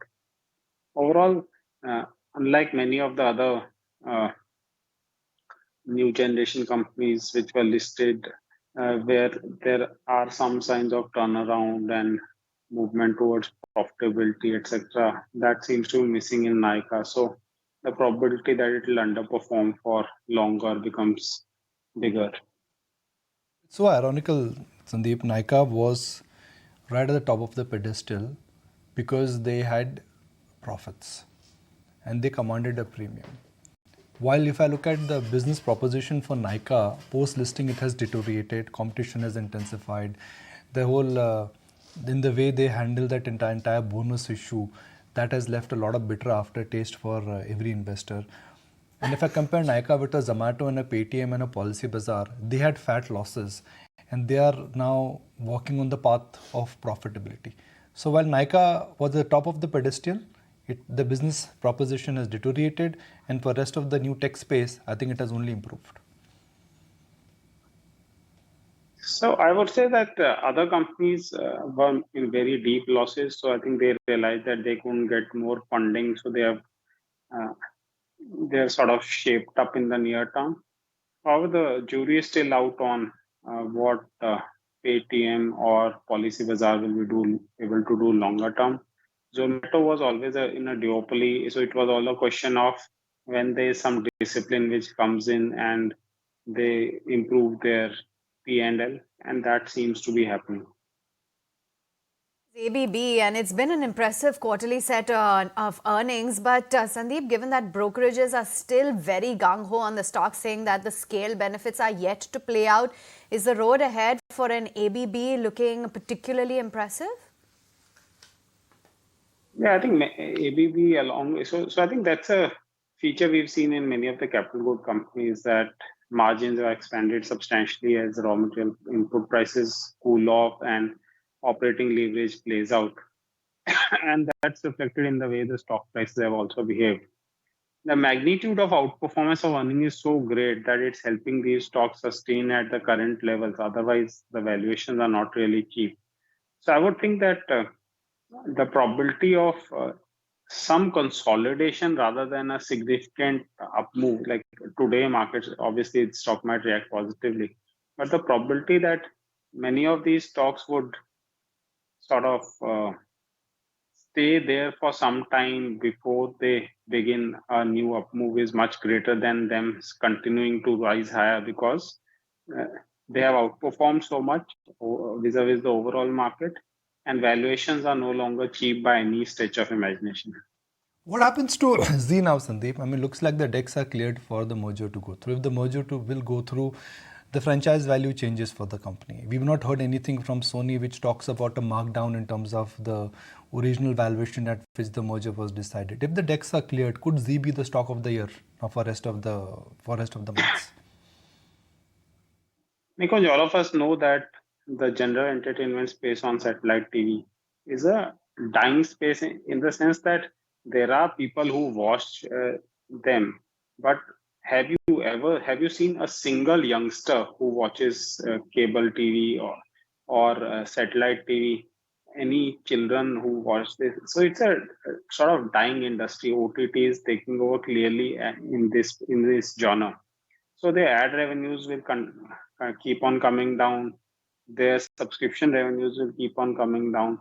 Overall, unlike many of the other new generation companies which were listed, where there are some signs of turnaround and movement towards profitability, etc., that seems to be missing in Nykaa. So the probability that it will underperform for longer becomes bigger. It's so ironical, Sandeep. Nykaa was right at the top of the pedestal because they had profits and they commanded a premium. While if I look at the business proposition for Nykaa, post-listing it has deteriorated, competition has intensified. The whole, in the way they handle that entire bonus issue, that has left a lot of bitter aftertaste for every investor. And if I compare Nykaa with a Zomato and a Paytm and a Policy Bazaar, they had fat losses and they are now walking on the path of profitability. So while Nykaa was at the top of the pedestal, the business proposition has deteriorated, and for the rest of the new tech space, I think it has only improved. So I would say that other companies were in very deep losses. So I think they realized that they couldn't get more funding. So they're sort of shaped up in the near term. However, the jury is still out on what Paytm or Policy Bazaar will be able to do longer term. Zomato was always in a duopoly, so it was all a question of when there is some discipline which comes in and they improve their P&L, and that seems to be happening. ABB, and it's been an impressive quarterly set of earnings. But Sandeep, given that brokerages are still very gung-ho on the stock, saying that the scale benefits are yet to play out, is the road ahead for an ABB looking particularly impressive? Yeah, I think ABB along. So I think that's a feature we've seen in many of the capital good companies that margins are expanded substantially as raw material input prices cool off and operating leverage plays out. And that's reflected in the way the stock prices have also behaved. The magnitude of outperformance of earnings is so great that it's helping these stocks sustain at the current levels. Otherwise, the valuations are not really cheap. So I would think that the probability of some consolidation rather than a significant up move, like today markets, obviously the stock might react positively, but the probability that many of these stocks would sort of stay there for some time before they begin a new up move is much greater than them continuing to rise higher because uh, they have outperformed so much vis-a-vis the overall market, and valuations are no longer cheap by any stretch of imagination. What happens to Z now, Sandeep? I mean, looks like the decks are cleared for the merger to go through. If the merger will go through, the franchise value changes for the company. We've not heard anything from Sony which talks about a markdown in terms of the original valuation at which the merger was decided. If the decks are cleared, could Z be the stock of the year for rest of the months? Because all of us know that the general entertainment space on satellite TV is a dying space in the sense that there are people who watch them, but have you seen a single youngster who watches cable TV or satellite TV? Any children who watch this? So it's a sort of dying industry. OTT is taking over clearly in this genre. So their ad revenues will keep on coming down. Their subscription revenues will keep on coming down.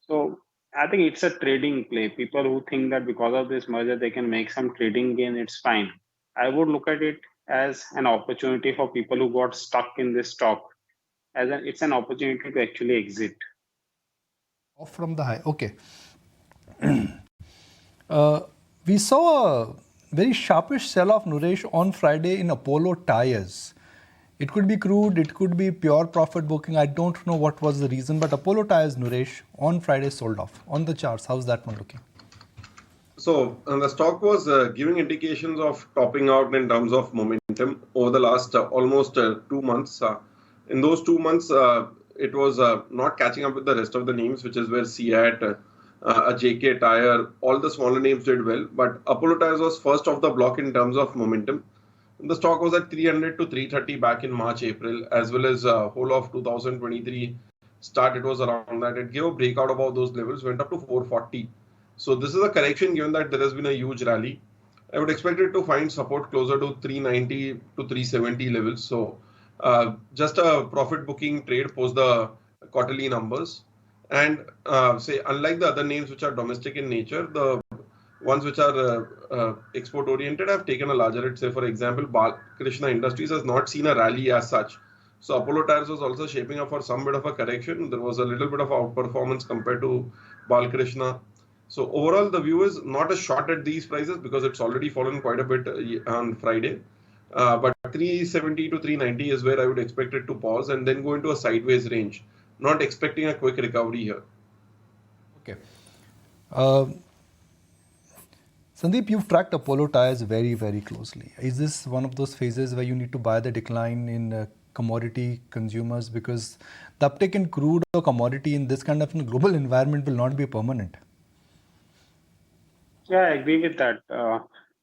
So I think it's a trading play. People who think that because of this merger they can make some trading gain, it's fine. I would look at it as an opportunity for people who got stuck in this stock. It's an opportunity to actually exit. Off from the high. Okay. We saw a very sharpish sell-off, Nuresh, on Friday in Apollo Tyres. It could be crude, it could be pure profit booking. I don't know what was the reason, but Apollo Tyres, Nuresh, on Friday sold off. On the charts, how's that one looking? So the stock was giving indications of topping out in terms of momentum over the last almost 2 months. In those 2 months, it was not catching up with the rest of the names, which is where CAT, JK Tire, all the smaller names did well. But Apollo Tyres was first off the block in terms of momentum. The stock was at 300 to 330 back in March, April, as well as whole of 2023 start. It was around that. It gave a breakout above those levels, went up to 440. So this is a correction given that there has been a huge rally. I would expect it to find support closer to 390 to 370 levels. So just a profit booking trade post the quarterly numbers. And say, unlike the other names which are domestic in nature, the ones which are export oriented have taken a larger hit. Say, for example, Balkrishna Industries has not seen a rally as such. So Apollo Tyres was also shaping up for some bit of a correction. There was a little bit of outperformance compared to Balkrishna. So overall, the view is not a short at these prices because it's already fallen quite a bit on Friday. But 370 to 390 is where I would expect it to pause and then go into a sideways range. Not expecting a quick recovery here. Okay. Sandeep, you've tracked Apollo Tyres very, very closely. Is this one of those phases where you need to buy the decline in commodity consumers because the uptick in crude or commodity in this kind of global environment will not be permanent? Yeah, I agree with that.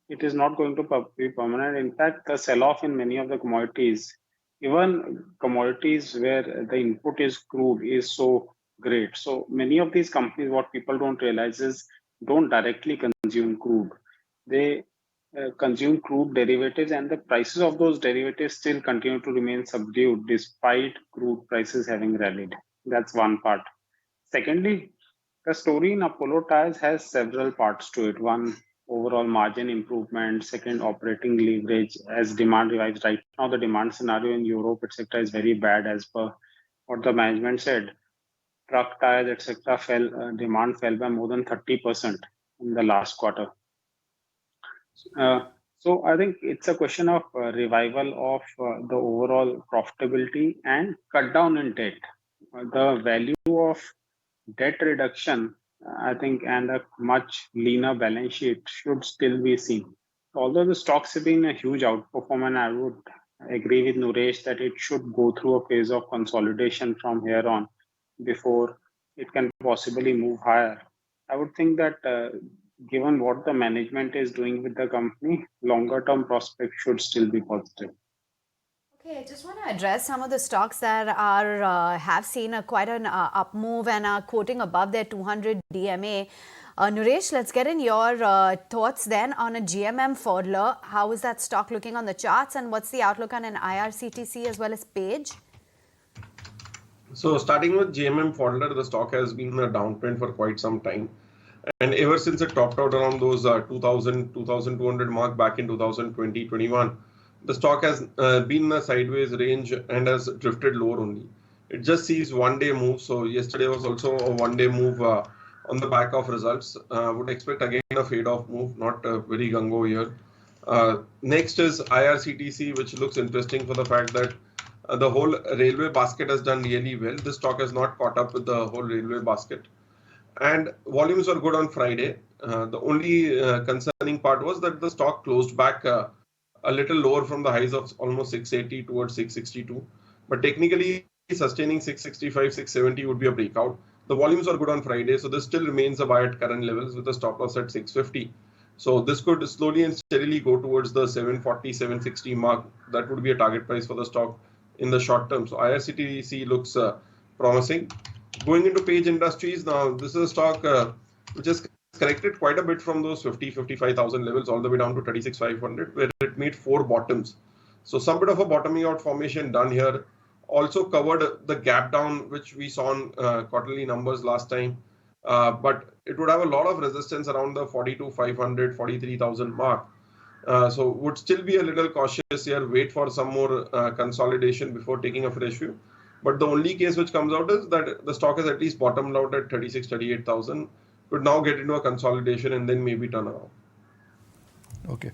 It is not going to be permanent. In fact, the sell-off in many of the commodities, even commodities where the input is crude, is so great. So many of these companies, what people don't realize is don't directly consume crude. They consume crude derivatives, and the prices of those derivatives still continue to remain subdued despite crude prices having rallied. That's one part. Secondly, the story in Apollo Tyres has several parts to it. One, overall margin improvement. Second, operating leverage as demand revives. Right now, the demand scenario in Europe, etc., is very bad as per what the management said. Truck tires, etc., demand fell by more than 30% in the last quarter. So I think it's a question of revival of the overall profitability and cut down in debt. The value of debt reduction I think, and a much leaner balance sheet should still be seen. Although the stocks have been a huge outperformer, I would agree with Nuresh that it should go through a phase of consolidation from here on before it can possibly move higher. I would think that given what the management is doing with the company, longer term prospects should still be positive. Okay, I just want to address some of the stocks that are have seen quite an up move and are quoting above their 200 DMA. Nuresh, let's get in your thoughts then on a GMM Pfaudler. How is that stock looking on the charts, and what's the outlook on an IRCTC as well as Page? So starting with GMM Pfaudler, the stock has been a downtrend for quite some time. And ever since it topped out around those 2,200 mark back in 2020-21, the stock has been in a sideways range and has drifted lower only. It just sees one-day move. So yesterday was also a one-day move on the back of results. Would expect again a fade-off move, not very gung-ho here. Next is IRCTC, which looks interesting for the fact that the whole railway basket has done really well. This stock has not caught up with the whole railway basket. And volumes were good on Friday. The only concerning part was that the stock closed back a little lower from the highs of almost 680 towards 662. But technically, sustaining 665, 670 would be a breakout. The volumes are good on Friday, so this still remains a buy at current levels with a stop loss at 650. So this could slowly and steadily go towards the 740, 760 mark. That would be a target price for the stock in the short term. So IRCTC looks promising. Going into Page Industries, now this is a stock which has corrected quite a bit from those 55,000 levels all the way down to 36,500, where it made 4 bottoms. So some bit of a bottoming out formation done here. Also covered the gap down which we saw on quarterly numbers last time. But it would have a lot of resistance around the 42,500, 43,000 mark. So would still be a little cautious here, wait for some more consolidation before taking a fresh view. But the only case which comes out is that the stock has at least bottomed out at 36, 38,000. Could now get into a consolidation and then maybe turn around. Okay.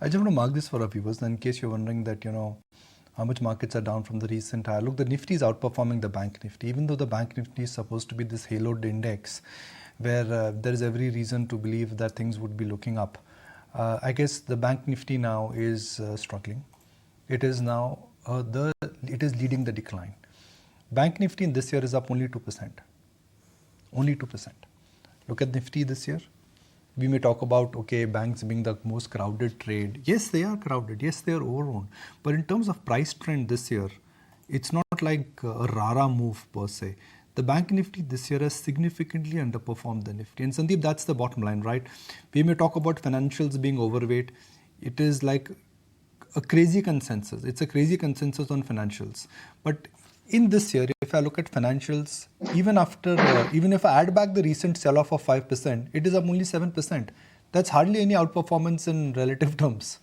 I just want to mark this for our viewers in case you're wondering that, how much markets are down from the recent high. Look, the Nifty is outperforming the Bank Nifty, even though the Bank Nifty is supposed to be this haloed index where there is every reason to believe that things would be looking up. I guess the Bank Nifty now is struggling. It is now, it is leading the decline. Bank Nifty in this year is up only 2%. Only 2%. Look at Nifty this year. We may talk about, okay, banks being the most crowded trade. Yes, they are crowded. Yes, they are overowned. But in terms of price trend this year, it's not like a rara move per se. The Bank Nifty this year has significantly underperformed the Nifty. And Sandeep, that's the bottom line, right? We may talk about financials being overweight. It is like a crazy consensus. It's a crazy consensus on financials. But in this year, if I look at financials, even if I add back the recent sell-off of 5%, it is up only 7%. That's hardly any outperformance in relative terms.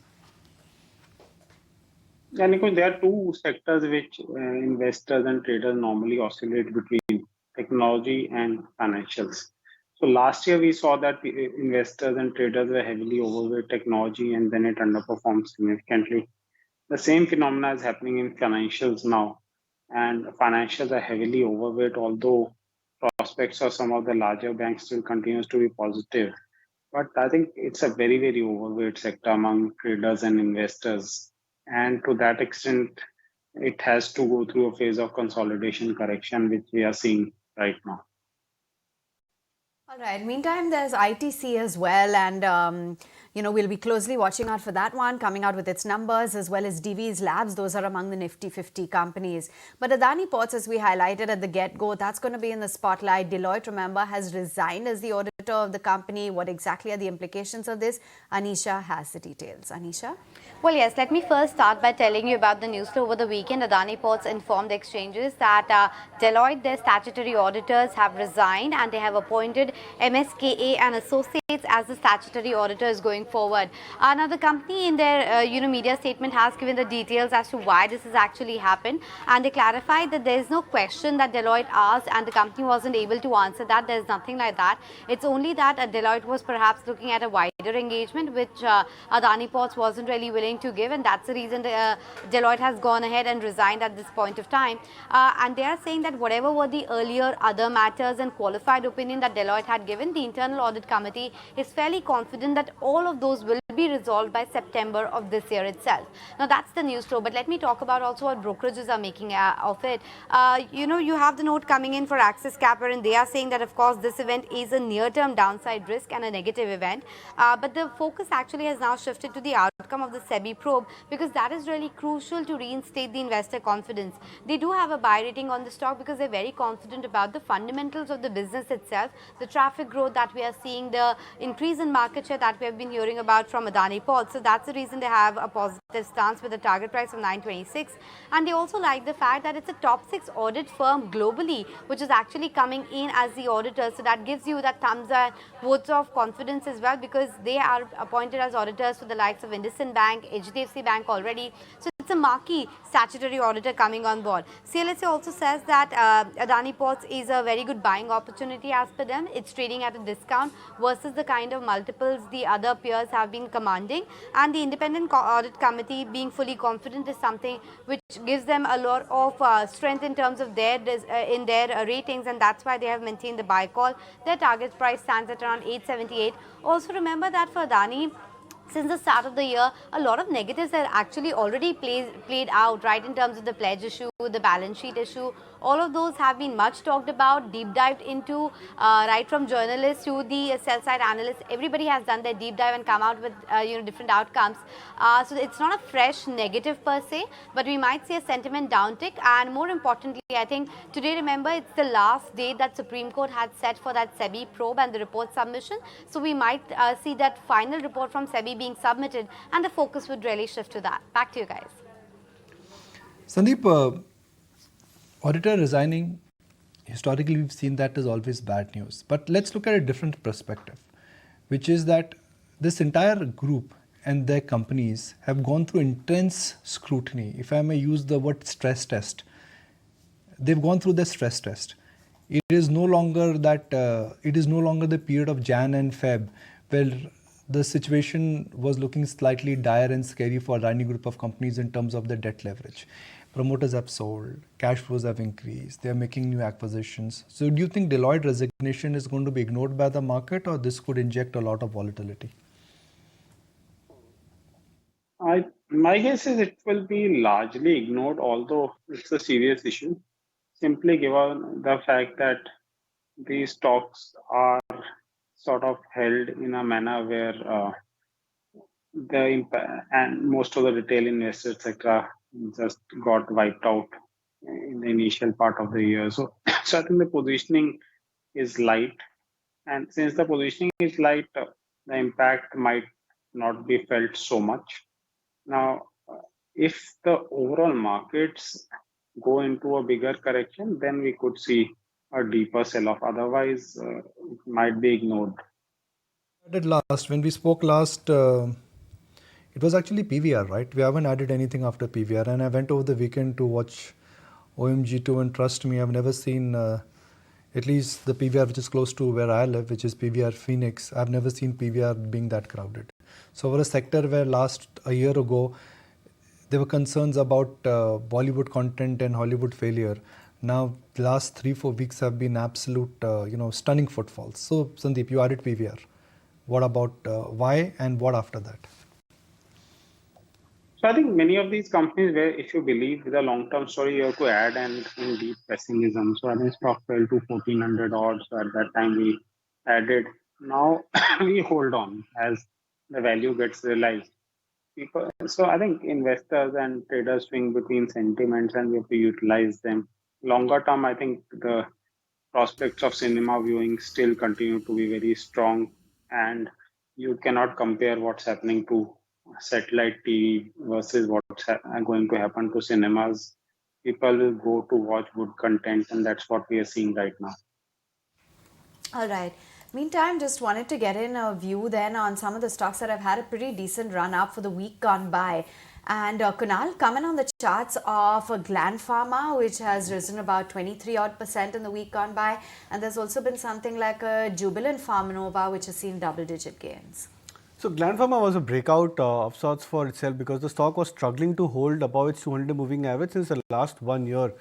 Yeah, Nikunj, there are 2 sectors which investors and traders normally oscillate between: technology and financials. So last year we saw that investors and traders were heavily overweight technology and then it underperformed significantly. The same phenomena is happening in financials now. And financials are heavily overweight, although prospects of some of the larger banks still continues to be positive. But I think it's a very, very overweight sector among traders and investors. And to that extent, it has to go through a phase of consolidation correction, which we are seeing right now. All right. Meantime, there's ITC as well, and we'll be closely watching out for that one, coming out with its numbers, as well as Divi's Labs. Those are among the Nifty 50 companies. But Adani Ports, as we highlighted at the get-go, that's going to be in the spotlight. Deloitte, remember, has resigned as the auditor of the company. What exactly are the implications of this? Anisha has the details. Anisha? Well, yes, let me first start by telling you about the news flow over the weekend. Adani Ports informed exchanges that Deloitte, their statutory auditors, have resigned and they have appointed MSKA, an associate as the statutory auditors going forward. Now, the company in their media statement has given the details as to why this has actually happened, and they clarified that there is no question that Deloitte asked and the company wasn't able to answer that. There's nothing like that. It's only that Deloitte was perhaps looking at a wider engagement, which Adani Ports wasn't really willing to give, and that's the reason Deloitte has gone ahead and resigned at this point of time. And they are saying that whatever were the earlier other matters and qualified opinion that Deloitte had given, the internal audit committee is fairly confident that all of those will be resolved by September of this year itself. Now, that's the news flow, but let me talk about also what brokerages are making of it. You have the note coming in for Axis Capital, and they are saying that, of course, this event is a near-term downside risk and a negative event, but the focus actually has now shifted to the outcome of the SEBI probe, because that is really crucial to reinstate the investor confidence. They do have a buy rating on the stock because they're very confident about the fundamentals of the business itself, the traffic growth that we are seeing, the increase in market share that we have been hearing about from Adani Ports. So that's the reason they have a positive stance with a target price of 926. And they also like the fact that it's a top 6 audit firm globally, which is actually coming in as the auditor. So that gives you that thumbs up, votes of confidence as well, because they are appointed as auditors for the likes of IndusInd Bank, HDFC Bank already. So it's a marquee statutory auditor coming on board. CLSA also says that Adani Ports is a very good buying opportunity as per them. It's trading at a discount versus the kind of multiples the other peers have been commanding, and the independent audit committee being fully confident is something which gives them a lot of strength in terms of their ratings, and that's why they have maintained the buy call. Their target price stands at around 878. Also remember that for Adani, since the start of the year, a lot of negatives have actually already played out, right, in terms of the pledge issue, the balance sheet issue. All of those have been much talked about, deep dived into, right from journalists to the sell-side analysts. Everybody has done their deep dive and come out with different outcomes. So it's not a fresh negative per se, but we might see a sentiment downtick. And more importantly, I think today, remember, it's the last date that Supreme Court had set for that SEBI probe and the report submission. So we might see that final report from SEBI being submitted, and the focus would really shift to that. Back to you guys. Sandeep, auditor resigning, historically we've seen that is always bad news. But let's look at a different perspective, which is that this entire group and their companies have gone through intense scrutiny. If I may use the word stress test, they've gone through the stress test. It is no longer the period of Jan and Feb where the situation was looking slightly dire and scary for Adani group of companies in terms of the debt leverage. Promoters have sold, cash flows have increased, they are making new acquisitions. So do you think Deloitte resignation is going to be ignored by the market, or this could inject a lot of volatility? My guess is it will be largely ignored, although it's a serious issue, simply given the fact that these stocks are sort of held in a manner where the impact and most of the retail investors, etc., just got wiped out in the initial part of the year. So I think the positioning is light, and since the positioning is light, the impact might not be felt so much. Now, if the overall markets go into a bigger correction, then we could see a deeper sell-off. Otherwise, it might be ignored. When we spoke last, it was actually PVR, right? We haven't added anything after PVR, and I went over the weekend to watch OMG2, and trust me, I've never seen, at least the PVR which is close to where I live, which is PVR Phoenix, I've never seen PVR being that crowded. So for a sector where a year ago, there were concerns about Bollywood content and Hollywood failure, now the last 3-4 weeks have been absolute, stunning footfalls. So Sandeep, you added PVR. What about why and what after that? So I think many of these companies where if you believe the long-term story, you have to add and in deep pessimism. So I think stock fell to 1400 odds. So at that time we added. Now we hold on as the value gets realized. So I think investors and traders swing between sentiments and we have to utilize them. Longer term, I think the prospects of cinema viewing still continue to be very strong, and you cannot compare what's happening to satellite TV versus what's going to happen to cinemas. People will go to watch good content, and that's what we are seeing right now. All right. Meantime, just wanted to get in a view then on some of the stocks that have had a pretty decent run up for the week gone by. And Kunal, comment on the charts of Gland Pharma, which has risen about 23% in the week gone by. And there's also been something like a Jubilant Pharmanova, which has seen double-digit gains. So Gland Pharma was a breakout of sorts for itself because the stock was struggling to hold above its 200 moving average since the last 1 year.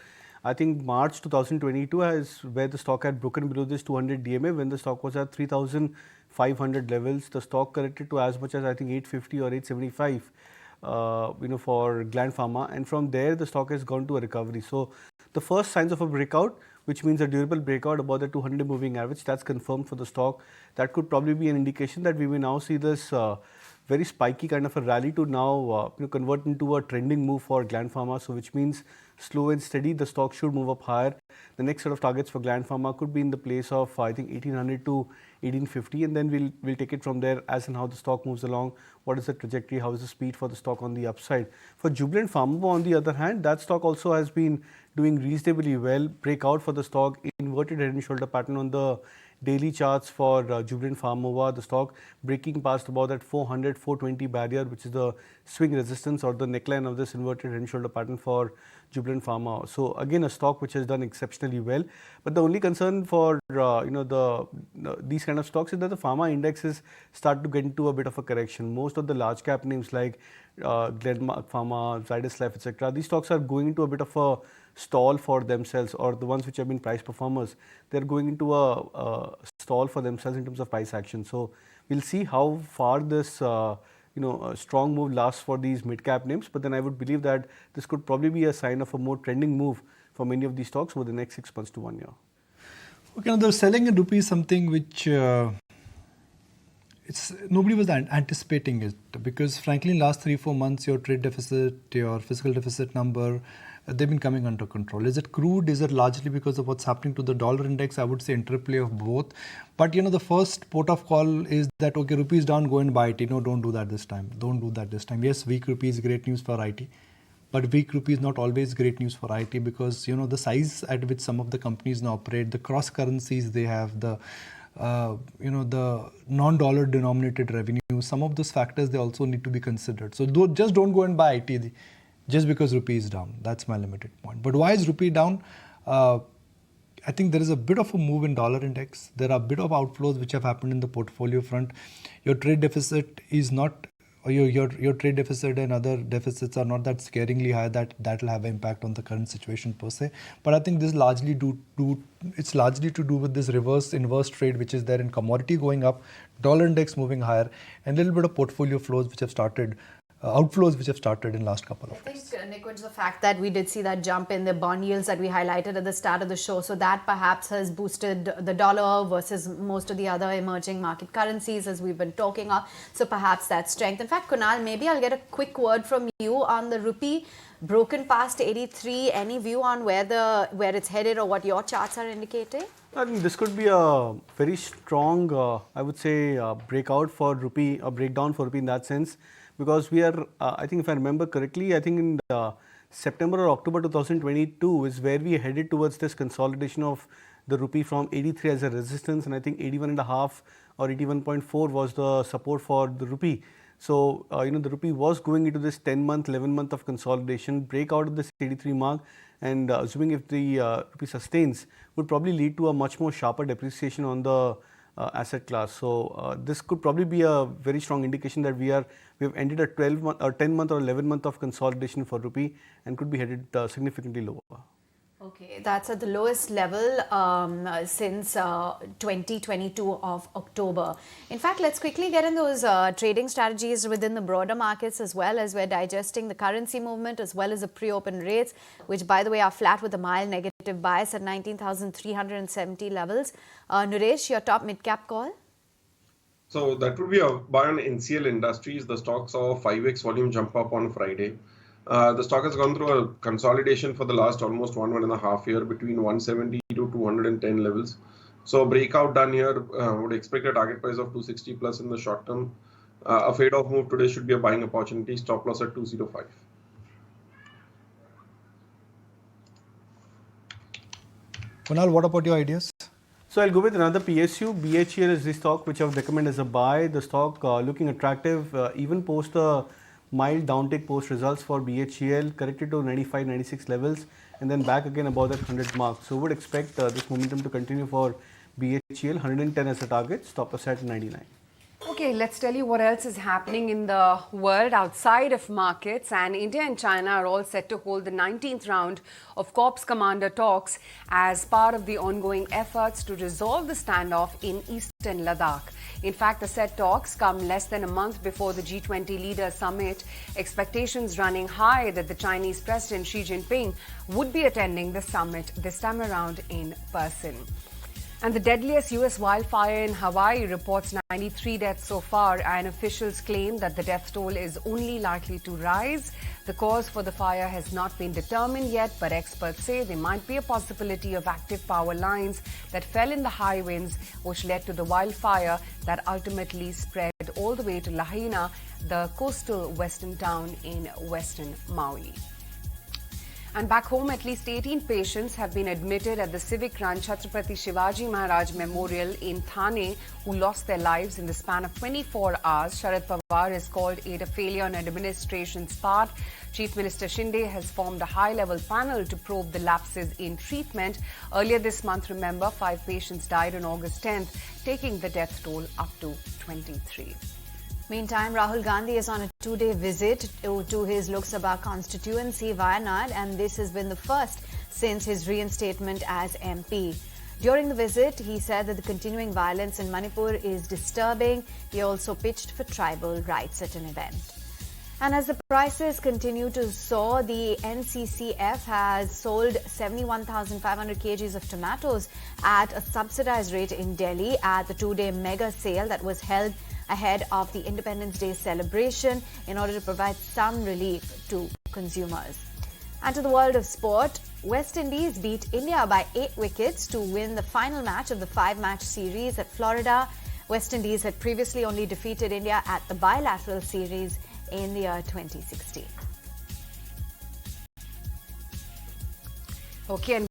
I think March 2022 is where the stock had broken below this 200 DMA when the stock was at 3,500 levels. The stock corrected to as much as I think 850 or 875. For Gland Pharma, and from there the stock has gone to a recovery. So the first signs of a breakout, which means a durable breakout above the 200 moving average, that's confirmed for the stock. That could probably be an indication that we will now see this very spiky kind of a rally to now convert into a trending move for Gland Pharma. So which means slow and steady, the stock should move up higher. The next set of targets for Gland Pharma could be in the place of I think 1800 to 1850, and then we'll take it from there as and how the stock moves along. What is the trajectory? How is the speed for the stock on the upside? For Jubilant Pharma, on the other hand, that stock also has been doing reasonably well. Breakout for the stock, inverted head and shoulder pattern on the daily charts for Jubilant Pharma, the stock breaking past about that 400, 420 barrier, which is the swing resistance or the neckline of this inverted head and shoulder pattern for Jubilant Pharma. So again, a stock which has done exceptionally well. But the only concern for these kind of stocks is that the pharma indexes start to get into a bit of a correction. Most of the large cap names like Glenmark Pharma, Zydus Life, etc., these stocks are going into a bit of a stall for themselves, or the ones which have been price performers, they're going into a stall for themselves in terms of price action. So we'll see how far this a strong move lasts for these mid-cap names, but then I would believe that this could probably be a sign of a more trending move for many of these stocks over the next 6 months to 1 year. Okay, now the selling in rupee is something which nobody was anticipating it, because frankly in last 3-4 months your trade deficit, your fiscal deficit number, they've been coming under control. Is it crude? Is it largely because of what's happening to the dollar index? I would say interplay of both. But the first port of call is that, okay, rupee is down, go and buy it. Don't do that this time. Don't do that this time. Yes, weak rupee is great news for IT. But weak rupee is not always great news for IT, because, the size at which some of the companies now operate, the cross currencies they have, the non-dollar denominated revenue, some of those factors, they also need to be considered. So just don't go and buy IT just because rupee is down. That's my limited point. But why is rupee down? I think there is a bit of a move in dollar index. There are a bit of outflows which have happened in the portfolio front. Your trade deficit is not, or your trade deficit and other deficits are not that scaringly high that will have an impact on the current situation per se. But I think this largely it's largely to do with this inverse trade which is there in commodity going up, dollar index moving higher, and a little bit of portfolio flows which have started. Outflows which have started in last couple of days. I think, Nikunj, the fact that we did see that jump in the bond yields that we highlighted at the start of the show, so that perhaps has boosted the dollar versus most of the other emerging market currencies as we've been talking of. So perhaps that strength. In fact, Kunal, maybe I'll get a quick word from you on the rupee broken past 83. Any view on where it's headed or what your charts are indicating? I think this could be a very strong, I would say, breakout for rupee, a breakdown for rupee in that sense. Because we are, I think if I remember correctly, I think in September or October 2022 is where we headed towards this consolidation of the rupee from 83 as a resistance, and I think 81.5 or 81.4 was the support for the rupee. So, the rupee was going into this 10-month, 11-month of consolidation, break out of this 83 mark, and assuming if the rupee sustains, would probably lead to a much more sharper depreciation on the asset class. So this could probably be a very strong indication that we have ended a 12-month or 10-month or 11-month of consolidation for rupee and could be headed significantly lower. Okay, that's at the lowest level since 2022 of October. In fact, let's quickly get in those trading strategies within the broader markets as well, as we're digesting the currency movement as well as the pre-open rates, which by the way are flat with a mild negative bias at 19,370 levels. Naresh, your top mid-cap call? So that would be a buy on NCL Industries. The stock saw 5x volume jump up on Friday. The stock has gone through a consolidation for the last almost 1.5 year between 170 to 210 levels. So breakout done here, would expect a target price of 260 plus in the short term. A fade off move today should be a buying opportunity. Stop loss at 205. Kunal, what about your ideas? So I'll go with another PSU. BHEL is the stock which I would recommend as a buy. The stock looking attractive even post a mild downtick post results for BHEL, corrected to 95, 96 levels and then back again above that 100 mark. So would expect this momentum to continue for BHEL. 110 as a target, stop loss at 99. Okay, let's tell you what else is happening in the world outside of markets. And India and China are all set to hold the 19th round of Corps Commander talks as part of the ongoing efforts to resolve the standoff in eastern Ladakh. In fact, the said talks come less than a month before the G20 Leaders Summit, expectations running high that the Chinese President Xi Jinping would be attending the summit this time around in person. And the deadliest US wildfire in Hawaii reports 93 deaths so far, and officials claim that the death toll is only likely to rise. The cause for the fire has not been determined yet, but experts say there might be a possibility of active power lines that fell in the high winds, which led to the wildfire that ultimately spread all the way to Lahaina, the coastal western town in western Maui. And back home, at least 18 patients have been admitted at the civic-run Chhatrapati Shivaji Maharaj Memorial in Thane who lost their lives in the span of 24 hours. Sharad Pawar has called it a failure on administration's part. Chief Minister Shinde has formed a high-level panel to probe the lapses in treatment. Earlier this month, remember, 5 patients died on August 10th, taking the death toll up to 23. Meantime, Rahul Gandhi is on a 2-day visit to his Lok Sabha constituency, Wayanad, and this has been the first since his reinstatement as MP. During the visit, he said that the continuing violence in Manipur is disturbing. He also pitched for tribal rights at an event. And as the prices continue to soar, the NCCF has sold 71,500 kgs of tomatoes at a subsidized rate in Delhi at the 2-day mega sale that was held ahead of the Independence Day celebration in order to provide some relief to consumers. And to the world of sport, West Indies beat India by 8 wickets to win the final match of the 5-match series at Florida. West Indies had previously only defeated India at the bilateral series in the year 2016. Okay, and